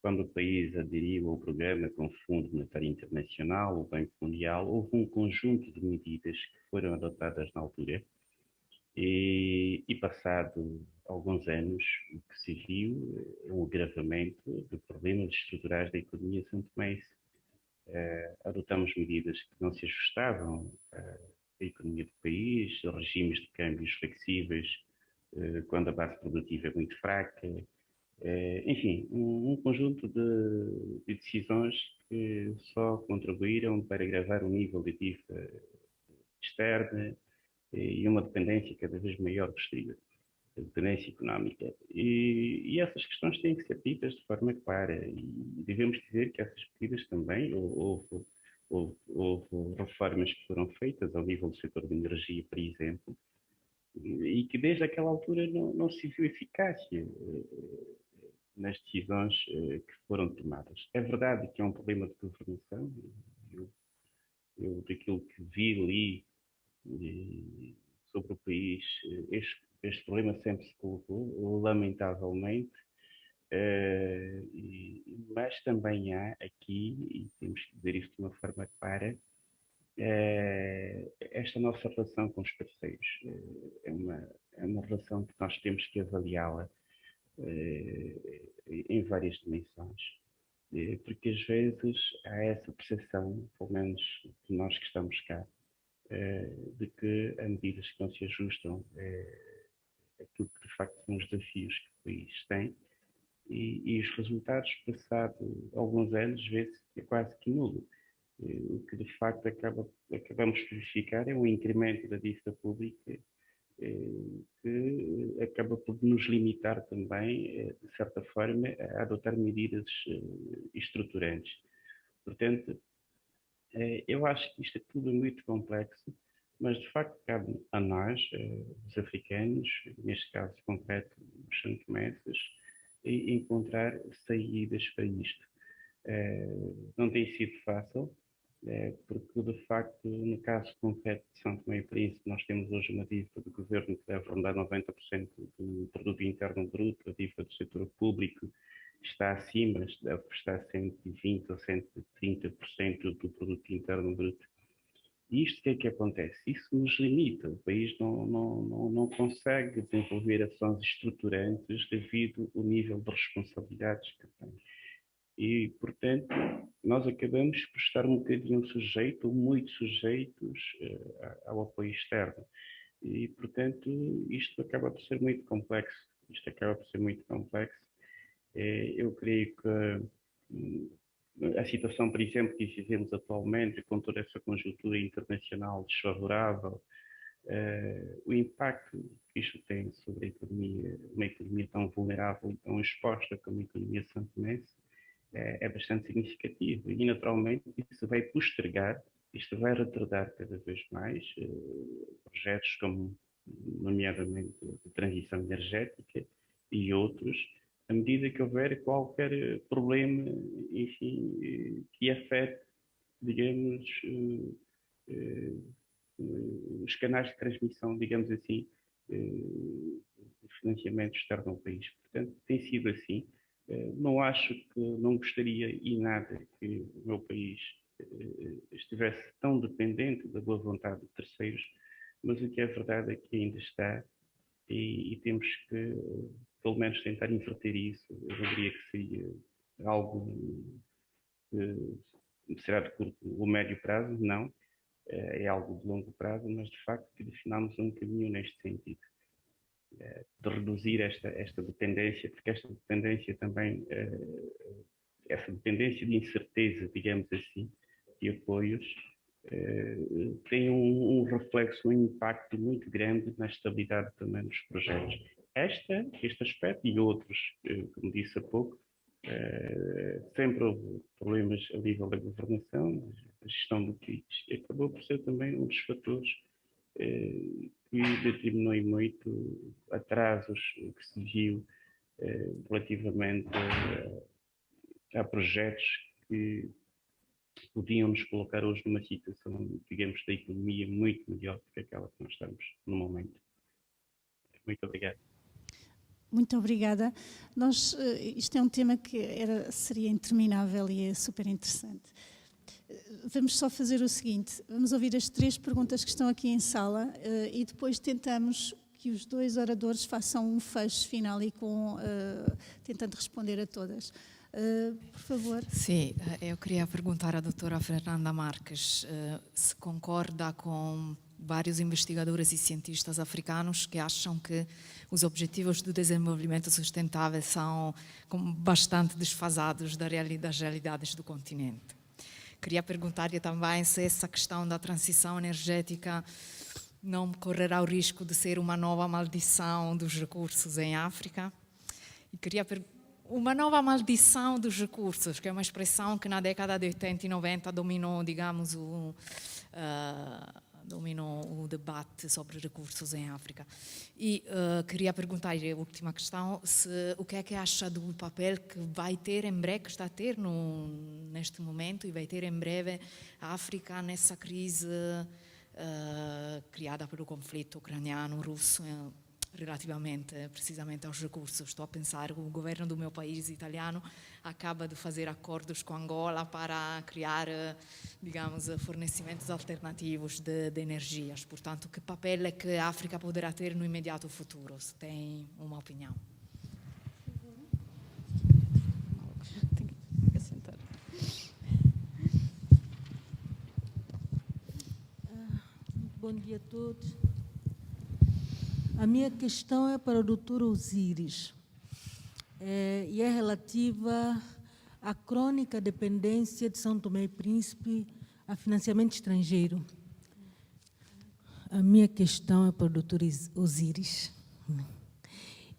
quando o país aderiu ao programa com o Fundo Monetário Internacional, o Banco Mundial, houve um conjunto de medidas que foram adotadas na altura e passado alguns anos, o que se viu é um agravamento de problemas estruturais da economia santomense. Adotamos medidas que não se ajustavam à economia do país, regimes de câmbios flexíveis, quando a base produtiva é muito fraca, enfim, um conjunto de decisões que só contribuíram para agravar o nível de dívida externa e uma dependência cada vez maior do exterior, a dependência económica. E essas questões têm que ser ditas de forma clara e devemos dizer que essas medidas também, houve reformas que foram feitas ao nível do setor de energia, por exemplo, e que desde aquela altura não se viu eficácia nas decisões que foram tomadas. É verdade que é um problema de governação. Eu daquilo que vi ali sobre o país, este problema sempre se colocou, lamentavelmente, mas também há aqui, e temos que dizer isto de uma forma clara, esta nossa relação com os parceiros é uma relação que nós temos que avaliá-la em várias dimensões, porque às vezes há essa percepção, pelo menos de nós que estamos cá, de que há medidas que não se ajustam àquilo que de facto são os desafios que o país tem e os resultados, passado alguns anos, vê-se que é quase que nulo. O que de facto acabamos por verificar é um incremento da dívida pública que acaba por nos limitar também, de certa forma, a adotar medidas estruturantes. Portanto, eu acho que isto é tudo muito complexo, mas de facto cabe a nós, os africanos, neste caso concreto, os santomenses, encontrar saídas para isto. Não tem sido fácil, porque de facto, no caso concreto de São Tomé e Príncipe, nós temos hoje uma dívida do governo que deve rondar 90% do produto interno bruto, a dívida do setor público está acima, está a 120% ou 130% do produto interno bruto. E isto o que é que acontece? Isso nos limita, o país não consegue desenvolver ações estruturantes devido ao nível de responsabilidades que tem. E, portanto, nós acabamos por estar um bocadinho sujeitos, ou muito sujeitos, ao apoio externo. E, portanto, isto acaba por ser muito complexo. Eu creio que a situação, por exemplo, que vivemos atualmente, com toda essa conjuntura internacional desfavorável, o impacto que isto tem sobre a economia, uma economia tão vulnerável e tão exposta como a economia santomense, é bastante significativo e, naturalmente, isso vai postergar, isto vai retardar cada vez mais projetos como, nomeadamente, de transição energética e outros, à medida que houver qualquer problema, enfim, que afete, digamos, os canais de transmissão, digamos assim, de financiamento externo ao país. Portanto, tem sido assim. Não gostaria e nada que o meu país estivesse tão dependente da boa vontade de terceiros, mas o que é verdade é que ainda está e temos que, pelo menos, tentar inverter isso. Eu não diria que seria algo que será de curto ou médio prazo, não. É algo de longo prazo, mas de facto que definamos um caminho neste sentido. De reduzir esta dependência, porque esta dependência também, essa dependência de incerteza, digamos assim, de apoios, tem um reflexo, um impacto muito grande na estabilidade também dos projetos. Este aspecto e outros, como disse há pouco, sempre houve problemas a nível da governação, da gestão do país. Acabou por ser também um dos fatores que determinou muito atrasos que se viu relativamente a projetos que podiam nos colocar hoje numa situação, digamos, da economia muito melhor do que aquela que nós estamos no momento. Muito obrigado. Muito obrigada. Isto é um tema que seria interminável e é super interessante. Vamos só fazer o seguinte, vamos ouvir as 3 perguntas que estão aqui em sala e depois tentamos que os 2 oradores façam um fecho final e tentando responder a todas. Por favor. Sim, eu queria perguntar à doutora Fernanda Marques se concorda com vários investigadores e cientistas africanos que acham que os objetivos do desenvolvimento sustentável são bastante desfasados das realidades do continente. Queria perguntar-lhe também se essa questão da transição energética não correrá o risco de ser uma nova maldição dos recursos em África. E queria uma nova maldição dos recursos, que é uma expressão que na década de 80 e 90 dominou, digamos, dominou o debate sobre recursos em África. E queria perguntar-lhe, a última questão, o que é que acha do papel que vai ter em breve, que está a ter neste momento e vai ter em breve a África nessa crise criada pelo conflito ucraniano-russo relativamente precisamente aos recursos. Estou a pensar, o governo do meu país italiano acaba de fazer acordos com Angola para criar, digamos, fornecimentos alternativos de energias. Portanto, que papel é que a África poderá ter no imediato futuro? Se tem uma opinião. Bom dia a todos. A minha questão é para o Dr. Osíris e é relativa à crônica dependência de São Tomé e Príncipe a financiamento estrangeiro. A minha questão é para o Dr. Osíris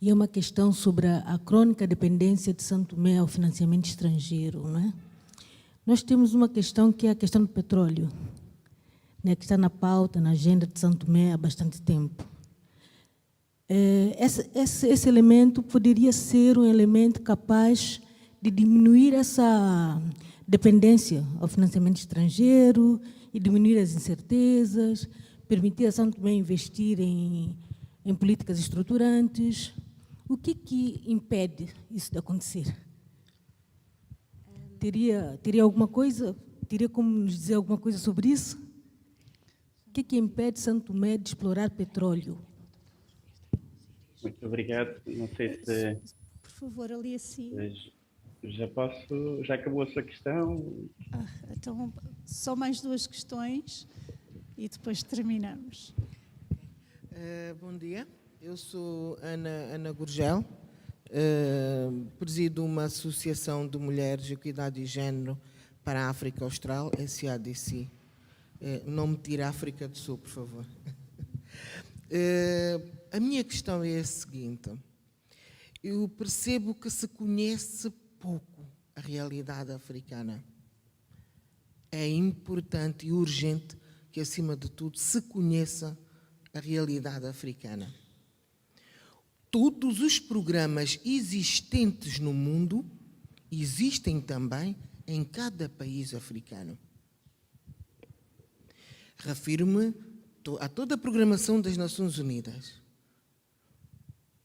e é uma questão sobre a crônica dependência de São Tomé ao financiamento estrangeiro, não é? Nós temos uma questão que é a questão do petróleo, né, que está na pauta, na agenda de São Tomé há bastante tempo. Esse elemento poderia ser um elemento capaz de diminuir essa dependência ao financiamento estrangeiro e diminuir as incertezas, permitir a São Tomé investir em políticas estruturantes. O que impede isso de acontecer? Teria alguma coisa? Teria como nos dizer alguma coisa sobre isso? O que impede São Tomé de explorar petróleo? Muito obrigado. Não sei se Por favor, ali assim. já acabou a sua questão. Então, só mais 2 questões e depois terminamos. Bom dia, eu sou Ana Gurgel, presido uma associação de mulheres de equidade de género para a África Austral, SADC. Não me tire a África do Sul, por favor. A minha questão é a seguinte: eu percebo que se conhece pouco a realidade africana. É importante e urgente que, acima de tudo, se conheça a realidade africana. Todos os programas existentes no mundo existem também em cada país africano. Refiro-me a toda a programação das Nações Unidas.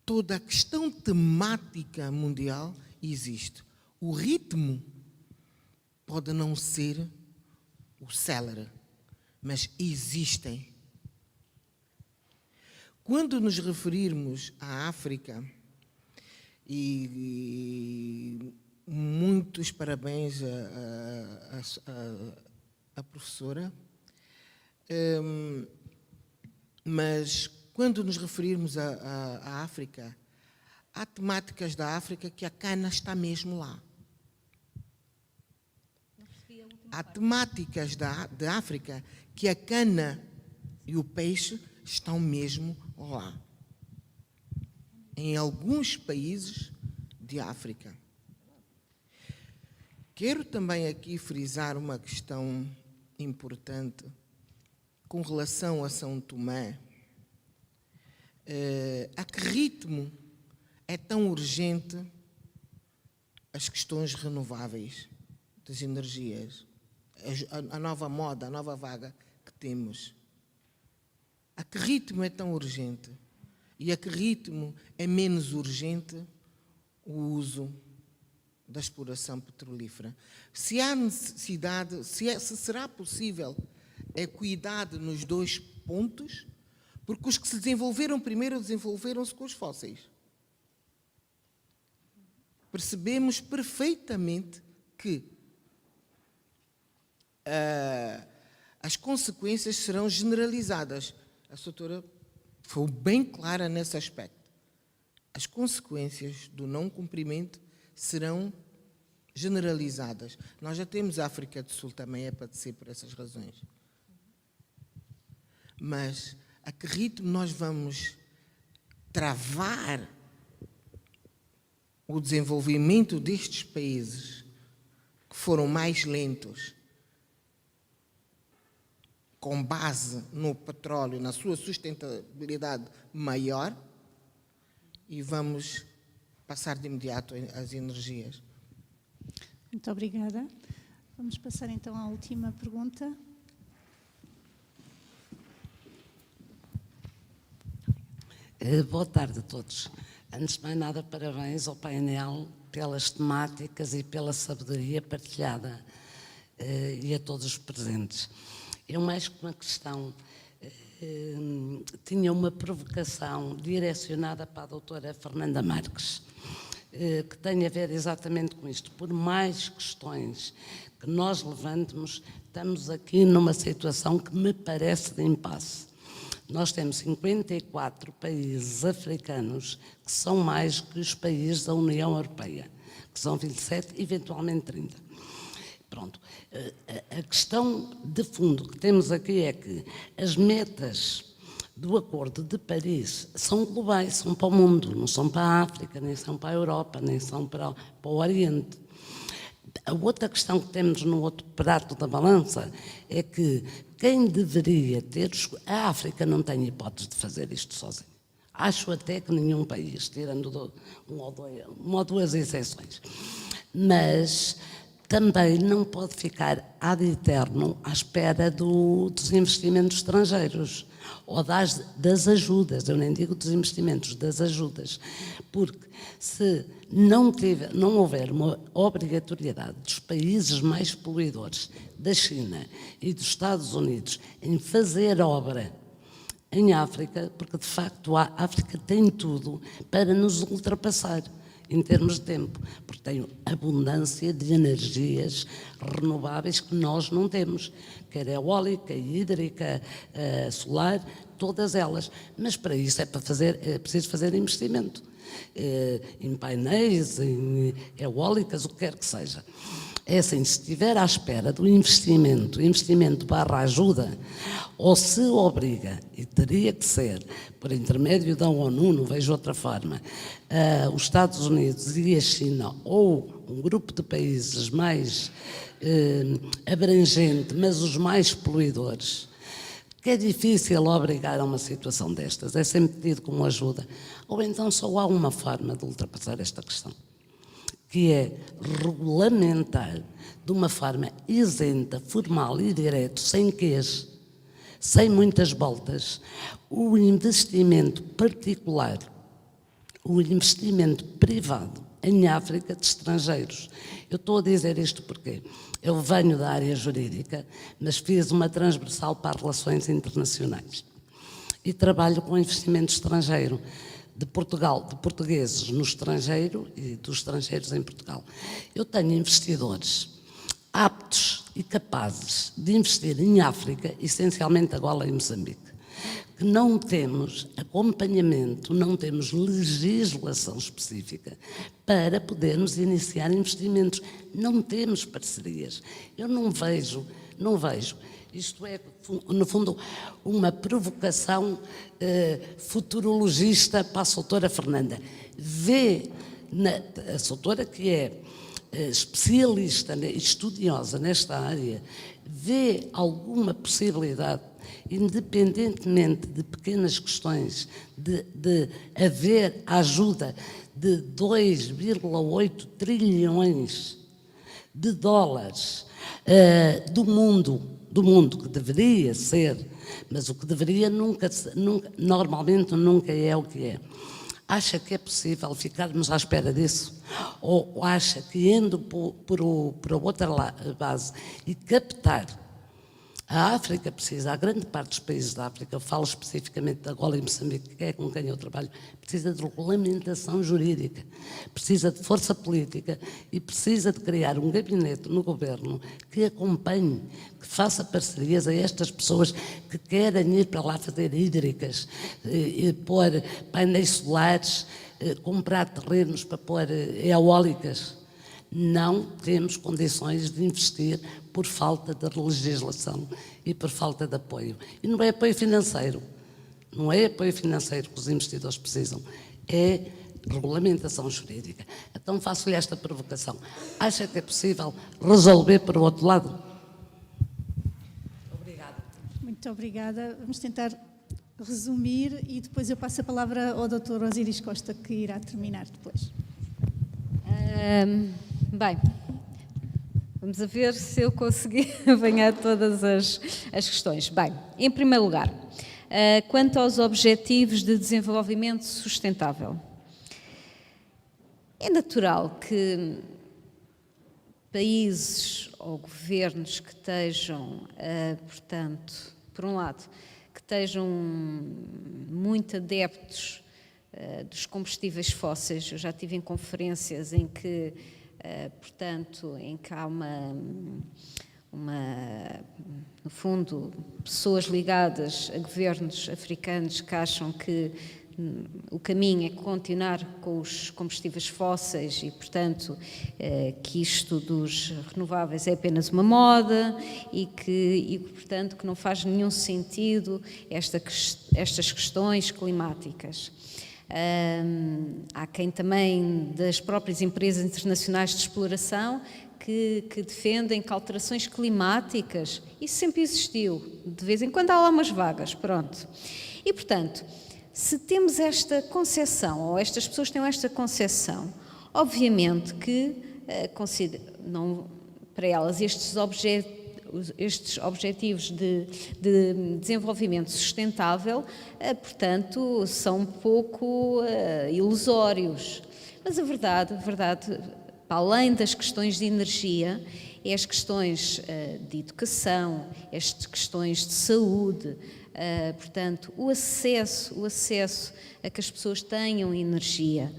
Toda a questão temática mundial existe. O ritmo pode não ser o célere, mas existem. Quando nos referirmos à África, e muitos parabéns à professora, mas quando nos referirmos à África, há temáticas da África que a cana está mesmo lá. Há temáticas da África que a cana e o peixe estão mesmo lá. Em alguns países de África. Quero também aqui frisar uma questão importante com relação a São Tomé. A que ritmo é tão urgente as questões renováveis das energias, a nova moda, a nova vaga que temos? A que ritmo é tão urgente? E a que ritmo é menos urgente o uso da exploração petrolífera? Se há necessidade, se será possível equidade nos 2 pontos, porque os que se desenvolveram primeiro desenvolveram-se com os fósseis. Percebemos perfeitamente que as consequências serão generalizadas. A doutora foi bem clara nesse aspecto. As consequências do não cumprimento serão generalizadas. Nós já temos a África do Sul também a padecer por essas razões. Mas a que ritmo nós vamos travar o desenvolvimento destes países que foram mais lentos, com base no petróleo, na sua sustentabilidade maior, e vamos passar de imediato às energias? Muito obrigada. Vamos passar então à última pergunta. Boa tarde a todos. Antes de mais nada, parabéns ao painel pelas temáticas e pela sabedoria partilhada e a todos os presentes. Eu, mais que uma questão, tinha uma provocação direcionada para a doutora Fernanda Marques, que tem a ver exatamente com isto. Por mais questões que nós levantemos, estamos aqui numa situação que me parece de impasse. Nós temos 54 países africanos que são mais que os países da União Europeia, que são 27, eventualmente 30. Pronto. A questão de fundo que temos aqui é que as metas do Acordo de Paris são globais, são para o mundo, não são para a África, nem são para a Europa, nem são para o Oriente. A outra questão que temos no outro prato da balança é que quem deveria ter... A África não tem hipótese de fazer isto sozinha. Acho até que nenhum país, tirando uma ou duas exceções. Mas também não pode ficar ad eterno à espera dos investimentos estrangeiros ou das ajudas, eu nem digo dos investimentos, das ajudas, porque se não houver uma obrigatoriedade dos países mais poluidores, da China e dos Estados Unidos, em fazer obra em África, porque de facto a África tem tudo para nos ultrapassar em termos de tempo, porque tem abundância de energias renováveis que nós não temos, quer eólica, hídrica, solar, todas elas. Mas para isso é preciso fazer investimento em painéis, em eólicas, o que quer que seja. É assim, se estiver à espera do investimento barra ajuda, ou se obriga, e teria que ser, por intermédio da ONU, não vejo outra forma, os Estados Unidos e a China, ou um grupo de países mais abrangente, mas os mais poluidores, que é difícil obrigar a uma situação destas, é sempre tido como ajuda, ou então só há uma forma de ultrapassar esta questão, que é regulamentar de uma forma isenta, formal e direto, sem quês, sem muitas voltas, o investimento particular, o investimento privado em África de estrangeiros. Eu estou a dizer isto porque eu venho da área jurídica, mas fiz uma transversal para as relações internacionais e trabalho com investimento estrangeiro de Portugal, de portugueses no estrangeiro e dos estrangeiros em Portugal. Eu tenho investidores aptos e capazes de investir em África, essencialmente agora em Moçambique, que não temos acompanhamento, não temos legislação específica para podermos iniciar investimentos. Não temos parcerias. Eu não vejo. Isto é, no fundo, uma provocação futurologista para a doutora Fernanda. Vê, a doutora que é especialista, estudiosa nesta área, vê alguma possibilidade, independentemente de pequenas questões, de haver a ajuda de 2,8 trilhões de dólares do mundo, que deveria ser, mas o que deveria normalmente nunca é o que é. Acha que é possível ficarmos à espera disso? Ou acha que indo por outra base e captar a África precisa, a grande parte dos países da África, eu falo especificamente de Angola e Moçambique, que é com quem eu trabalho, precisa de regulamentação jurídica, precisa de força política e precisa de criar um gabinete no governo que acompanhe, que faça parcerias a estas pessoas que querem ir para lá fazer hídricas, pôr painéis solares, comprar terrenos para pôr eólicas. Não temos condições de investir por falta de legislação e por falta de apoio. E não é apoio financeiro. Não é apoio financeiro que os investidores precisam. É regulamentação jurídica. Então faço-lhe esta provocação. Acha que é possível resolver por outro lado? Obrigada. Muito obrigada. Vamos tentar resumir e depois eu passo a palavra ao Dr. Osíris Costa, que irá terminar depois. Bem, vamos a ver se eu consegui apanhar todas as questões. Bem, em primeiro lugar, quanto aos Objetivos de Desenvolvimento Sustentável, é natural que países ou governos que estejam, portanto, por um lado, que estejam muito adeptos dos combustíveis fósseis. Eu já estive em conferências em que, portanto, em que há no fundo, pessoas ligadas a governos africanos que acham que o caminho é continuar com os combustíveis fósseis e, portanto, que isto dos renováveis é apenas uma moda e portanto, que não faz nenhum sentido estas questões climáticas. Há quem também, das próprias empresas internacionais de exploração, que defendem que alterações climáticas, isso sempre existiu, de vez em quando há lá umas vagas, pronto. E, portanto, se temos esta concepção, ou estas pessoas têm esta concepção, obviamente que para elas estes objetivos de desenvolvimento sustentável, portanto, são um pouco ilusórios. Mas a verdade, para além das questões de energia, é as questões de educação, as questões de saúde, portanto, o acesso a que as pessoas tenham energia.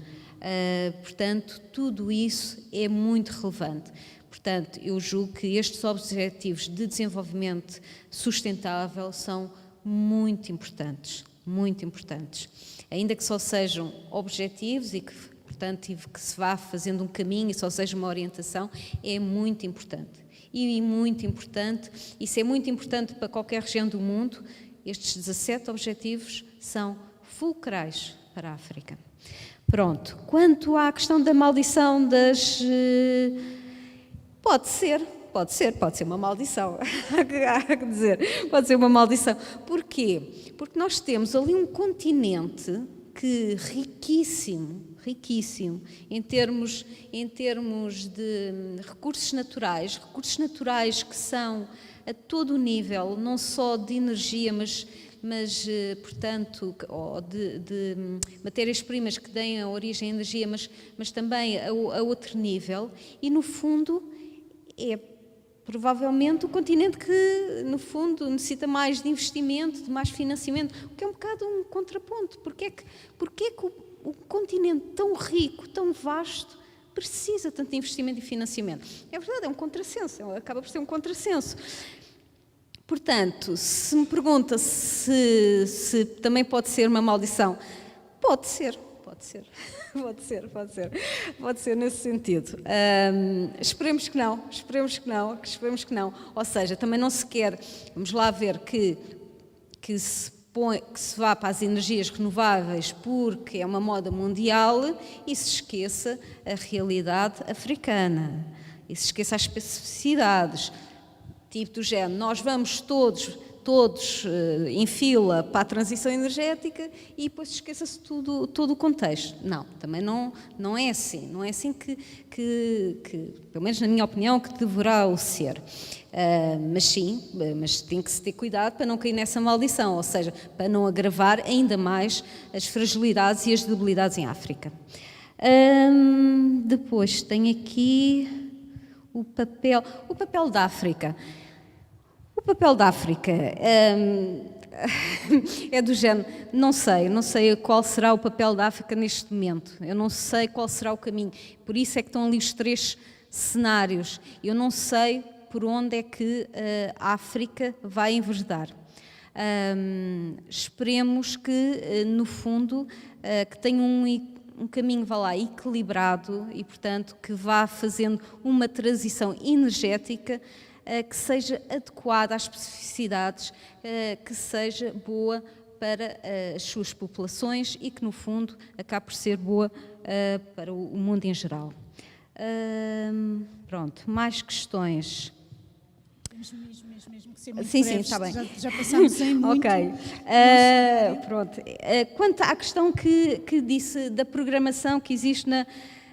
Portanto, tudo isso é muito relevante. Portanto, eu julgo que estes objetivos de desenvolvimento sustentável são muito importantes, ainda que só sejam objetivos e que, portanto, que se vá fazendo um caminho e só seja uma orientação, é muito importante. E muito importante, isso é muito importante para qualquer região do mundo, estes 17 objetivos são fulcrais para a África. Pronto, quanto à questão da maldição das... Pode ser uma maldição, há que dizer, pode ser uma maldição. Porquê? Porque nós temos ali um continente que riquíssimo em termos de recursos naturais que são a todo o nível, não só de energia, mas portanto, de matérias-primas que deem a origem à energia, mas também a outro nível, e no fundo é provavelmente o continente que, no fundo, necessita mais de investimento, de mais financiamento, o que é um bocado um contraponto. Porquê é que o continente tão rico, tão vasto, precisa tanto de investimento e financiamento? É verdade, é um contrassenso, acaba por ser um contrassenso. Portanto, se me pergunta se também pode ser uma maldição, pode ser nesse sentido. Esperemos que não. Ou seja, também não se quer, vamos lá ver, que se vá para as energias renováveis porque é uma moda mundial e se esqueça a realidade africana, e se esqueça as especificidades, tipo do género, nós vamos todos em fila para a transição energética e depois esqueça-se todo o contexto. Não, também não é assim. Não é assim que, pelo menos na minha opinião, que deverá o ser. Mas tem que se ter cuidado para não cair nessa maldição, ou seja, para não agravar ainda mais as fragilidades e as debilidades em África. Depois tem aqui o papel da África. O papel da África é do género, não sei qual será o papel da África neste momento, eu não sei qual será o caminho, por isso é que estão ali os 3 cenários, eu não sei por onde é que a África vai enverdar. Esperemos que, no fundo, que tenha um caminho, vá lá, equilibrado e, portanto, que vá fazendo uma transição energética que seja adequada às especificidades, que seja boa para as suas populações e que, no fundo, acabe por ser boa para o mundo em geral. Pronto, mais questões? Temos mesmo que ser muito sim, breves, está bem. Já passamos em muito. Ok. Pronto. Quanto à questão que disse da programação que existe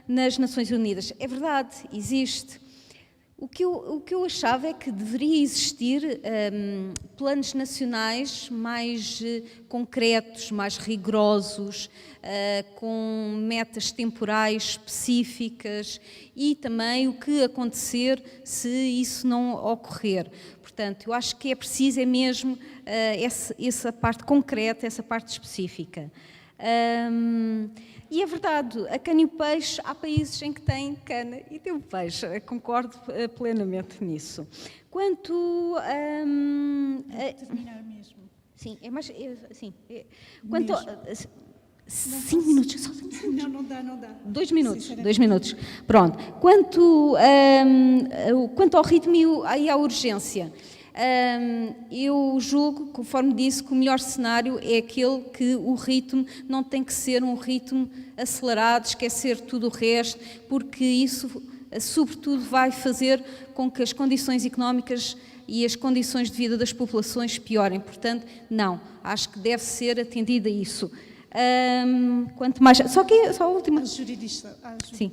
nas Nações Unidas, é verdade, existe. O que eu achava é que deveria existir planos nacionais mais concretos, mais rigorosos, com metas temporais específicas e também o que acontecer se isso não ocorrer. Portanto, eu acho que é preciso mesmo essa parte concreta, essa parte específica. E é verdade, a cana e o peixe, há países em que têm cana e tem o peixe, concordo plenamente nisso. Quanto terminar mesmo. Sim, é mais... quanto... 5 minutos, só 5 minutos. Não dá. 2 minutos. Pronto. Quanto ao ritmo e à urgência, eu julgo, conforme disse, que o melhor cenário é aquele que o ritmo não tem que ser um ritmo acelerado, esquecer tudo o resto, porque isso, sobretudo, vai fazer com que as condições económicas e as condições de vida das populações piorem. Portanto, não, acho que deve ser atendido a isso. Quanto mais... Só a última... A jurisdição. Sim.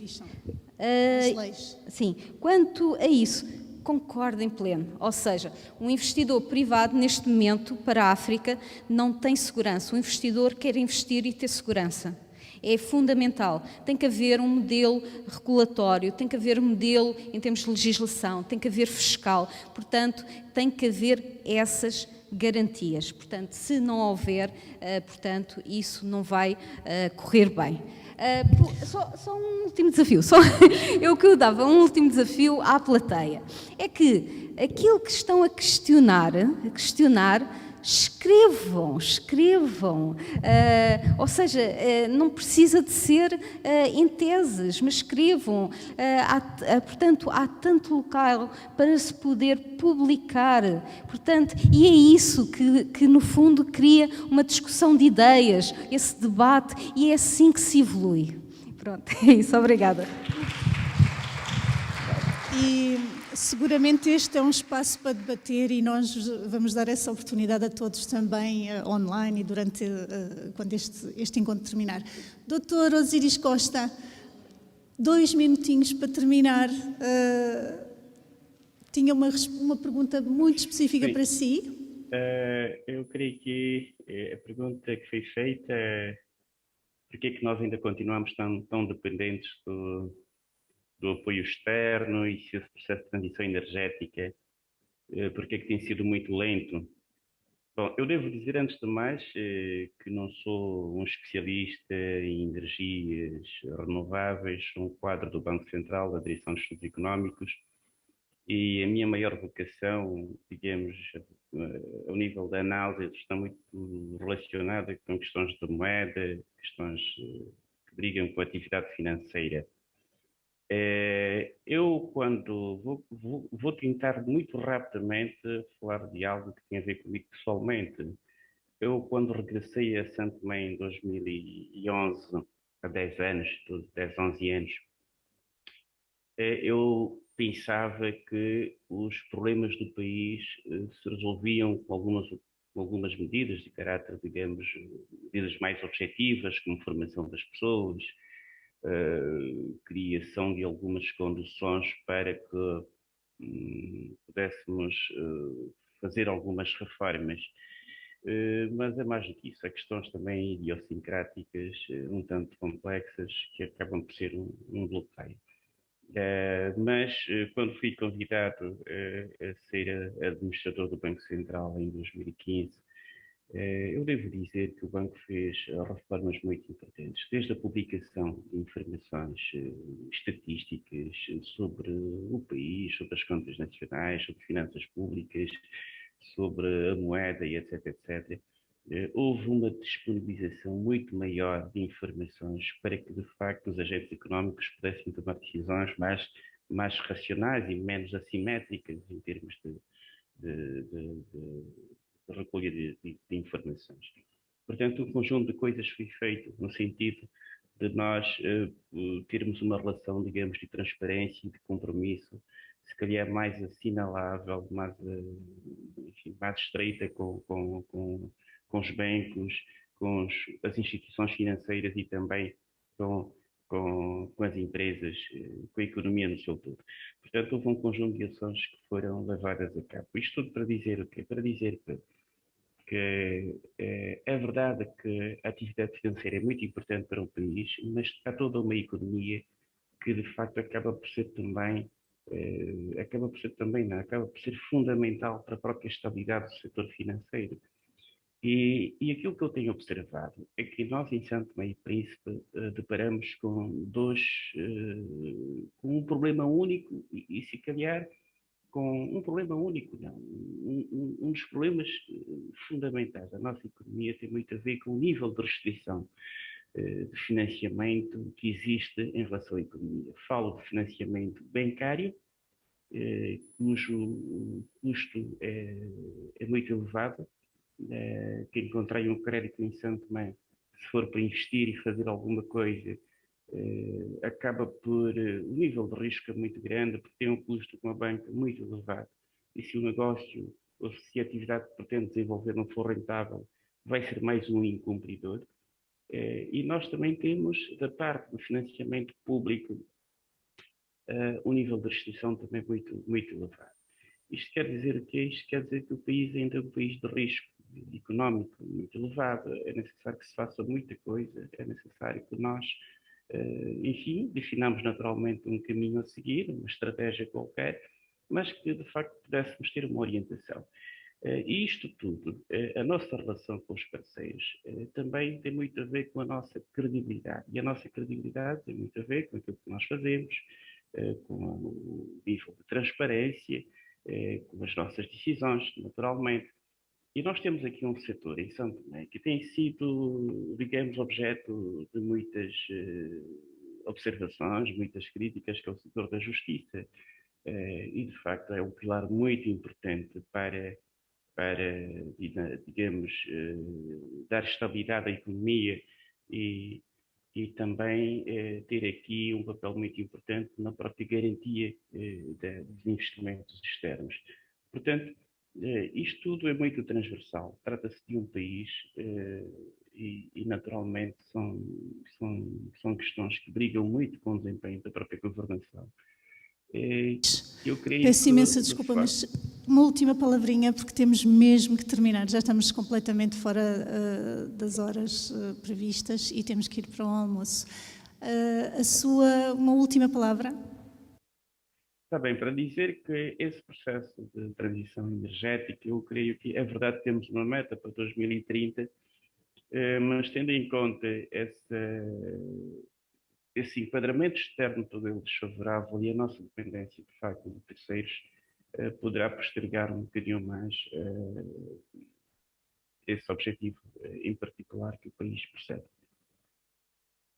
As leis. Sim. Quanto a isso, Concordo em pleno. Ou seja, um investidor privado, neste momento, para a África, não tem segurança. O investidor quer investir e ter segurança. É fundamental. Tem que haver um modelo regulatório, tem que haver um modelo em termos de legislação, tem que haver fiscal. Portanto, tem que haver essas garantias. Portanto, se não houver, portanto, isso não vai correr bem. Só um último desafio, eu que eu dava um último desafio à plateia, é que aquilo que estão a questionar, escrevam, ou seja, não precisa de ser em teses, mas escrevam, portanto, há tanto local para se poder publicar, portanto, e é isso que no fundo cria uma discussão de ideias, esse debate, e é assim que se evolui. Pronto, é isso, obrigada. E seguramente este é um espaço para debater e nós vamos dar essa oportunidade a todos também online e durante quando este encontro terminar. Doutor Osíris Costa, 2 minutinhos para terminar. Tinha uma pergunta muito específica para si. Eu creio que a pergunta que foi feita é por que nós ainda continuamos tão dependentes do apoio externo e se esse processo de transição energética, porque tem sido muito lento. Bom, eu devo dizer antes de mais que não sou um especialista em energias renováveis, sou um quadro do Banco Central, da Direção de Estudos Económicos, e a minha maior vocação, digamos, ao nível da análise, está muito relacionada com questões de moeda, questões que brigam com a atividade financeira. Eu, quando vou tentar muito rapidamente falar de algo que tem a ver comigo pessoalmente. Eu, quando regressei a São Tomé em 2011, há 10 anos, 10, 11 anos, eu pensava que os problemas do país se resolviam com algumas medidas de caráter, digamos, medidas mais objetivas, como formação das pessoas, criação de algumas condições para que pudéssemos fazer algumas reformas. Mas é mais do que isso, há questões também idiosincráticas, um tanto complexas, que acabam por ser um bloqueio. Mas quando fui convidado a ser administrador do Banco Central em 2015, eu devo dizer que o banco fez reformas muito importantes, desde a publicação de informações estatísticas sobre o país, sobre as contas nacionais, sobre finanças públicas, sobre a moeda e etc, etc. Houve uma disponibilização muito maior de informações para que, de facto, os agentes económicos pudessem tomar decisões mais racionais e menos assimétricas em termos de recolha de informações. Portanto, um conjunto de coisas foi feito no sentido de nós termos uma relação, digamos, de transparência e de compromisso, se calhar mais assinalável, mais estreita com os bancos, com as instituições financeiras e também com as empresas, com a economia no seu todo. Portanto, houve um conjunto de ações que foram levadas a cabo. Isto tudo para dizer o quê? Para dizer que é verdade que a atividade financeira é muito importante para o país, mas há toda uma economia que, de facto, acaba por ser fundamental para a própria estabilidade do setor financeiro. E aquilo que eu tenho observado é que nós, em São Tomé e Príncipe, deparamos com um problema único e se calhar, com um problema único, não. Um dos problemas fundamentais da nossa economia tem muito a ver com o nível de restrição de financiamento que existe em relação à economia. Falo de financiamento bancário, cujo custo é muito elevado. Quem contrai um crédito em São Tomé, se for para investir e fazer alguma coisa, acaba por o nível de risco é muito grande, porque tem um custo com a banca muito elevado. E se o negócio ou se a atividade que pretende desenvolver não for rentável, vai ser mais um incumpridor. E nós também temos, da parte do financiamento público, um nível de restrição também muito, muito elevado. Isto quer dizer o quê? Isto quer dizer que o país ainda é um país de risco económico muito elevado. É necessário que se faça muita coisa, é necessário que nós, enfim, definamos naturalmente um caminho a seguir, uma estratégia qualquer, mas que de facto pudéssemos ter uma orientação. E isto tudo, a nossa relação com os parceiros, também tem muito a ver com a nossa credibilidade. E a nossa credibilidade tem muito a ver com aquilo que nós fazemos, com o nível de transparência, com as nossas decisões, naturalmente. E nós temos aqui um setor em São Tomé que tem sido, digamos, objeto de muitas observações, muitas críticas, que é o setor da justiça. E, de facto, é um pilar muito importante para digamos, dar estabilidade à economia e também ter aqui um papel muito importante na própria garantia dos investimentos externos. Portanto, isto tudo é muito transversal. Trata-se de um país e naturalmente, são questões que brigam muito com o desempenho da própria governação. Eu creio Peço que, imensa desculpa, mas uma última palavrinha, porque temos mesmo que terminar. Já estamos completamente fora das horas previstas e temos que ir para o almoço. Uma última palavra? Está bem, para dizer que esse processo de transição energética, eu creio que é verdade que temos uma meta para 2030, mas tendo em conta esse enquadramento externo todo ele desfavorável e a nossa dependência, de facto, de terceiros, poderá postergar um bocadinho mais esse objetivo em particular que o país percebe.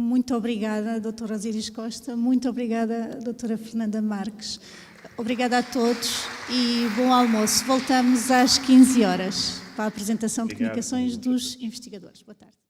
Muito obrigada, Dr. Osíris Costa. Muito obrigada, Dra. Fernanda Marques. Obrigada a todos e bom almoço. Voltamos às 15 horas para a apresentação de comunicações dos investigadores. Boa tarde.